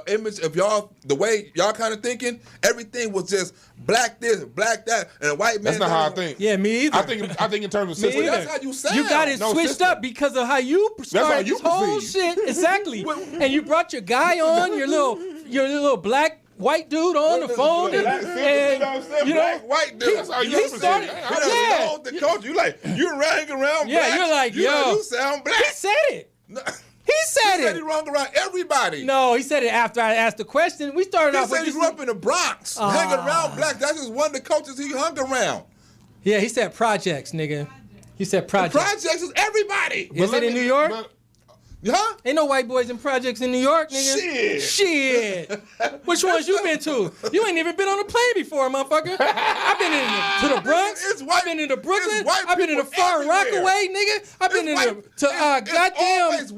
image of y'all, the way y'all kind of thinking. Everything was just black this, black that, and a white man. That's not how I think. Yeah, me either. I think in terms of system. That's how you sound. You got it switched up because of how you started this whole shit. Exactly. And you brought your guy on, your little black white dude on the phone, and you know, white dude. That's how you started. Yeah, the coach. You like you hang around. Yeah, you're like, yo, you sound black. He said it. He said it. He wrong around everybody. No, he said it after I asked the question. We started off with. He grew up in the Bronx, hanging around black. That's just one of the coaches he hung around. Yeah, he said projects, nigga. He said projects. The projects is everybody. Is it in New York? Huh? Ain't no white boys in projects in New York, nigga. Shit. Which ones you been to? You ain't even been on a plane before, motherfucker. I've been to the Bronx. I've been into Brooklyn. I've been to Far Rockaway, nigga. I've been to goddamn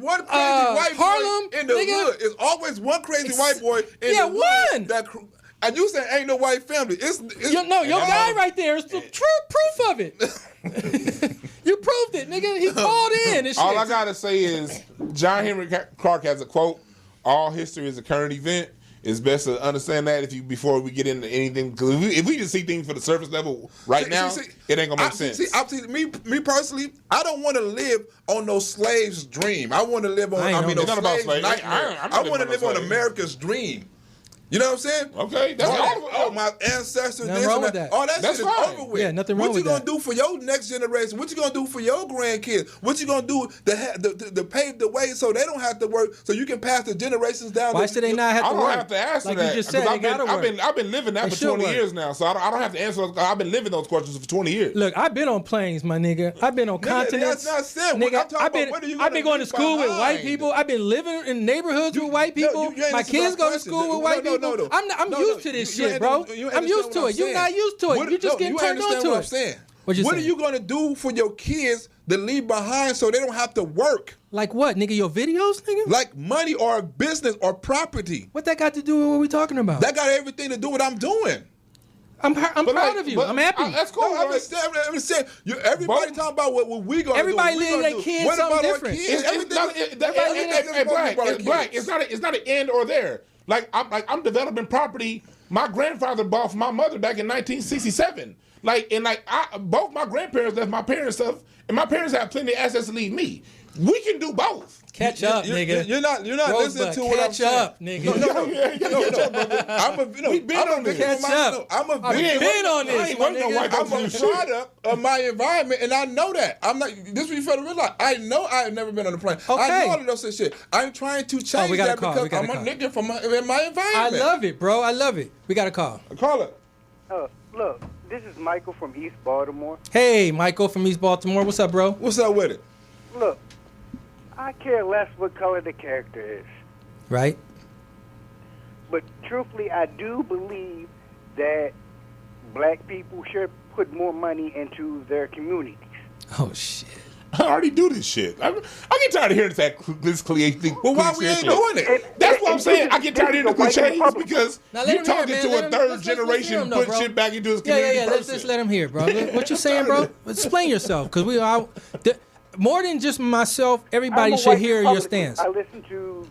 Harlem, in the hood. It's always one crazy white boy in the hood. One. And you say ain't no white family. Your guy right there is the true proof of it. You proved it, nigga. He called in and shit. All I gotta say is John Henry Clark has a quote: "All history is a current event." It's best to understand that before we get into anything. Because if we just see things for the surface level now, it ain't gonna make sense. Me personally, I don't want to live on no slave's dream. I want to live on. I want to live on America's dream. You know what I'm saying? Okay, that's my ancestors. Nothing wrong with that. All that shit is over with. Yeah, nothing wrong with that. What you gonna do for your next generation? What you gonna do for your grandkids? What you gonna do to pave the way so they don't have to work, so you can pass the generations down? Why should they not have to work? I don't have to answer like that. You just said, they gotta work. I've been living that for 20 years now, so I don't have to answer. I've been living those questions for 20 years. Look, I've been on planes, my nigga. I've been on continents. That's not saying. Nigga, I've been going to school with white people. I've been living in neighborhoods with white people. My kids go to school with white people. I'm used to this shit, bro. I'm used to it. You're not used to it. You just getting turned on to it. What I'm saying? What are you going to do for your kids to leave behind so they don't have to work? Like what, nigga? Your videos, nigga? Like money or business or property. What that got to do with what we talking about? That got everything to do with what I'm doing. I'm proud of you. I'm happy. That's cool. I'm just saying. Everybody talking about what we gonna do. Everybody leaving their kids something different. Black. It's not an end or there. Like I'm developing property. My grandfather bought for my mother back in 1967. both my grandparents left my parents stuff, and my parents have plenty of assets to leave me. We can do both. Catch up, nigga. You're not listening to what I'm saying. Catch up, nigga. We've been on this. Catch up. I'm a been on this. I'm a product of my environment, and I know that. I'm not. This is what you feel to realize. I know I have never been on a plane. Okay. I know all of those shit. I'm trying to change that because I'm a nigga from my environment. I love it, bro. I love it. We got a call. Call it. Look, this is Michael from East Baltimore. Hey, Michael from East Baltimore. What's up, bro? What's up with it? Look, I care less what color the character is. Right. But truthfully, I do believe that black people should put more money into their communities. Oh, shit. I already do this shit. I get tired of hearing this cliche thing. Well, why we ain't doing it? That's what I'm saying. I get tired of hearing the cliches because Now, let you're him hear, talking man. to Let a him- third let's hear generation him, though, putting bro. shit back into his community Yeah. person. Let's let him hear, bro. What you saying, bro? Explain yourself, because more than just myself, everybody I'm a should white hear your Republican. stance. I listen to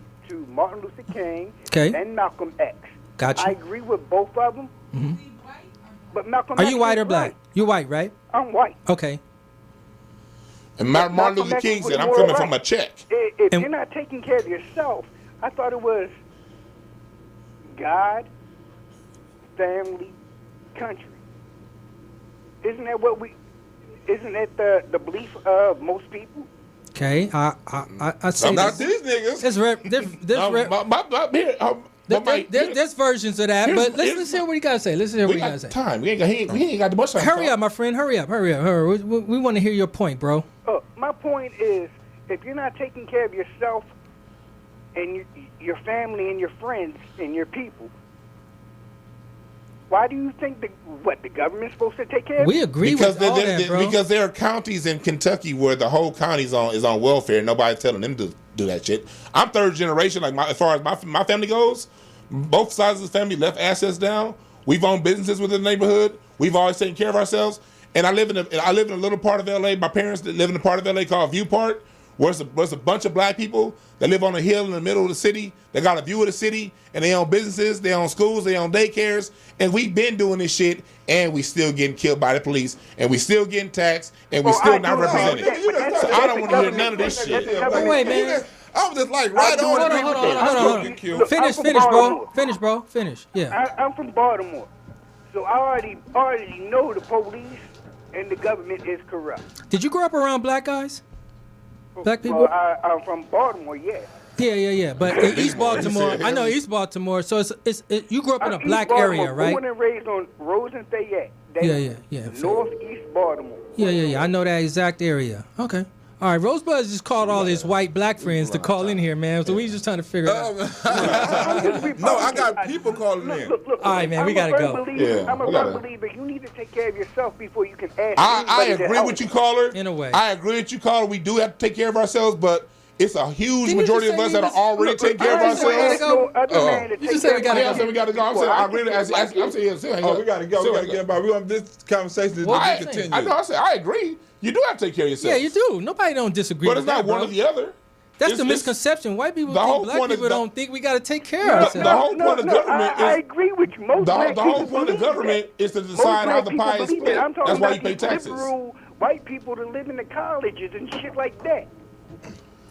Martin Luther King Okay. and Malcolm X. Gotcha. I agree with both of them. Mm-hmm. But Malcolm Are X you white is or black? right. You're white, right? I'm white. Okay. And Martin Malcolm Luther X King was said, "I'm more coming right. from a check." If And- you're not taking care of yourself, I thought it was God, family, country. Isn't that what we? Isn't that the belief of most people? Okay. I say Not this. these niggas. There's versions of that, but let's here's hear what you gotta say. Let's hear what We you gotta got say. time. We ain't got the much time. Hurry up, my friend. Hurry up. We want to hear your point, bro. My point is, if you're not taking care of yourself and your family and your friends and your people, why do you think the government's supposed to take care of We you? agree with all that, bro. Because there are counties in Kentucky where the whole county's on welfare and nobody's telling them to do that shit. I'm third generation. As far as my family goes, both sides of the family left assets down. We've owned businesses within the neighborhood. We've always taken care of ourselves. And I live in a little part of LA. My parents live in a part of LA called Viewport, where it's a bunch of black people that live on a hill in the middle of the city. They got a view of the city, and they own businesses, they own schools, they own daycares, and we've been doing this shit, and we still getting killed by the police, and we still getting taxed, and we still not represented. So I don't want to hear none of this shit. Wait, man. I was just like right on. Hold on. Finish, bro. Finish. Yeah. I'm from Baltimore, so I already know the police and the government is corrupt. Did you grow up around black guys? Black people? Well, I'm from Baltimore, yeah. Yeah. But in East Baltimore, I know East Baltimore. So you grew up in a black area, right? Born and raised on Rose and Fayette. Yeah. Northeast Baltimore. Yeah. I know that exact area. Okay. All right, Rosebud just called all his white black friends to call in here, man. So we just trying to figure it out. No, I got people calling in. Look, All right, man, we gotta go. I'm a firm believer. You need to take care of yourself before you can ask. I anybody to agree help. with you, caller. In a way. I agree with you, caller. We do have to take care of ourselves, but it's a huge Didn't you majority just of say us you that are just- already taking care of I just ourselves. said we gotta go. You just said we gotta Yeah, I said we gotta go. I'm saying I agree. I'm saying Oh, we gotta go. We gotta get by. We want this conversation to What? continue. I know. I said I agree. You do have to take care of yourself. Yeah, you do. Nobody don't disagree But with it's not that, one bro. or the other. That's It's- the it's- misconception. White people the think whole black point is people the- don't think we got to take care of The ourselves. whole point of government I is agree with you. Most the black whole people point of believe government that. is to Most decide how black the people pie is believe split. that. I'm talking That's why about you pay these taxes. liberal white people to live in the colleges and shit like that.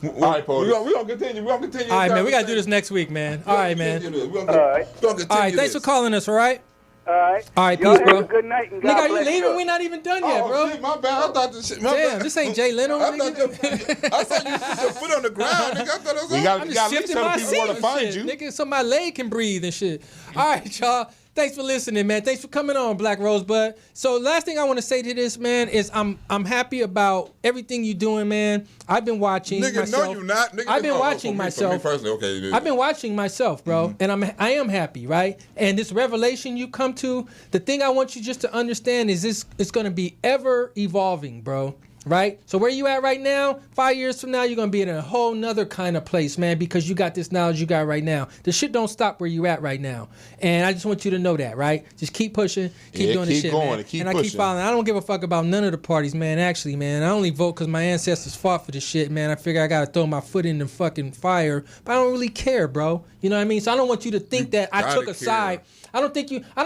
All right, Paul. We gonna continue. We gonna continue. All right, man. We got to do this next week, man. All right, man. All right. All right, thanks for calling us, all right? All right. All right, Y'all peace, have bro. a good night and Nigga, God are you bless leaving? y'all. We're not even done yet, Oh, bro. shit, my bad. I thought this shit. My Damn, bad. this ain't Jay Leno, I thought nigga. I thought you put your foot on the ground, nigga. I thought it was We on. got I'm to just at least shifting tell my people seat where to and find shit, you. nigga, so my leg can breathe and shit. All right, y'all. Thanks for listening, man. Thanks for coming on, Blaq Rosebud. So last thing I want to say to this, man, is I'm happy about everything you doing, man. I've been watching Nigga, myself. no, you not. Nigga, I've been no, watching for me myself. personally, okay, it is. I've been watching myself, bro, and I am happy, right? And this revelation you come to, the thing I want you just to understand is this: it's going to be ever evolving, bro. Right? So where you at right now, 5 years from now, you're going to be in a whole nother kind of place, man, because you got this knowledge you got right now. The shit don't stop where you at right now. And I just want you to know that, right? Just keep pushing, keep doing this shit, going, man. keep and I keep pushing. following. I don't give a fuck about none of the parties, man, actually, man. I only vote because my ancestors fought for this shit, man. I figure I got to throw my foot in the fucking fire. But I don't really care, bro. You know what I mean? So I don't want you to think that I gotta took a care. side. I don't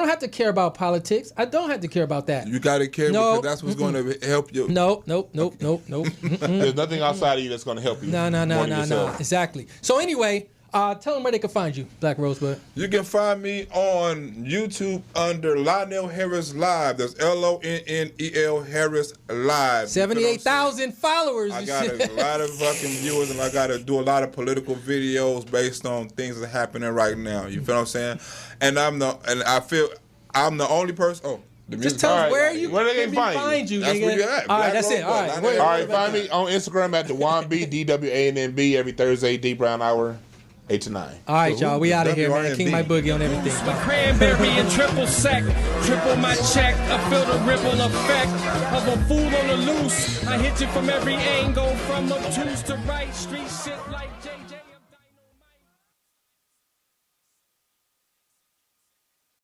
have to care about politics. I don't have to care about that. You got to care because that's what's going to help you. Nope. There's nothing outside of you that's going to help you. No. Exactly. So anyway, tell them where they can find you, Blaq Rosebud. You can find me on YouTube under Lionel Harris Live. That's LONNEL Harris Live. 78,000 followers. I got a lot of fucking viewers, and I got to do a lot of political videos based on things that are happening right now. You feel what I'm saying? And I feel I'm the only person. Oh. Just tell us where they can find you. That's where you at. All right, that's it. All right. All right, find me on Instagram at DeWanB, DWANNB, every Thursday, Deep Brown Hour, 8 to 9. All right, y'all. We out of here, man. King My Boogie on everything. Cranberry and triple sec, triple my check. I feel the ripple effect of a fool on the loose. I hit you from every angle, from obtuse to right, street shit like Jay.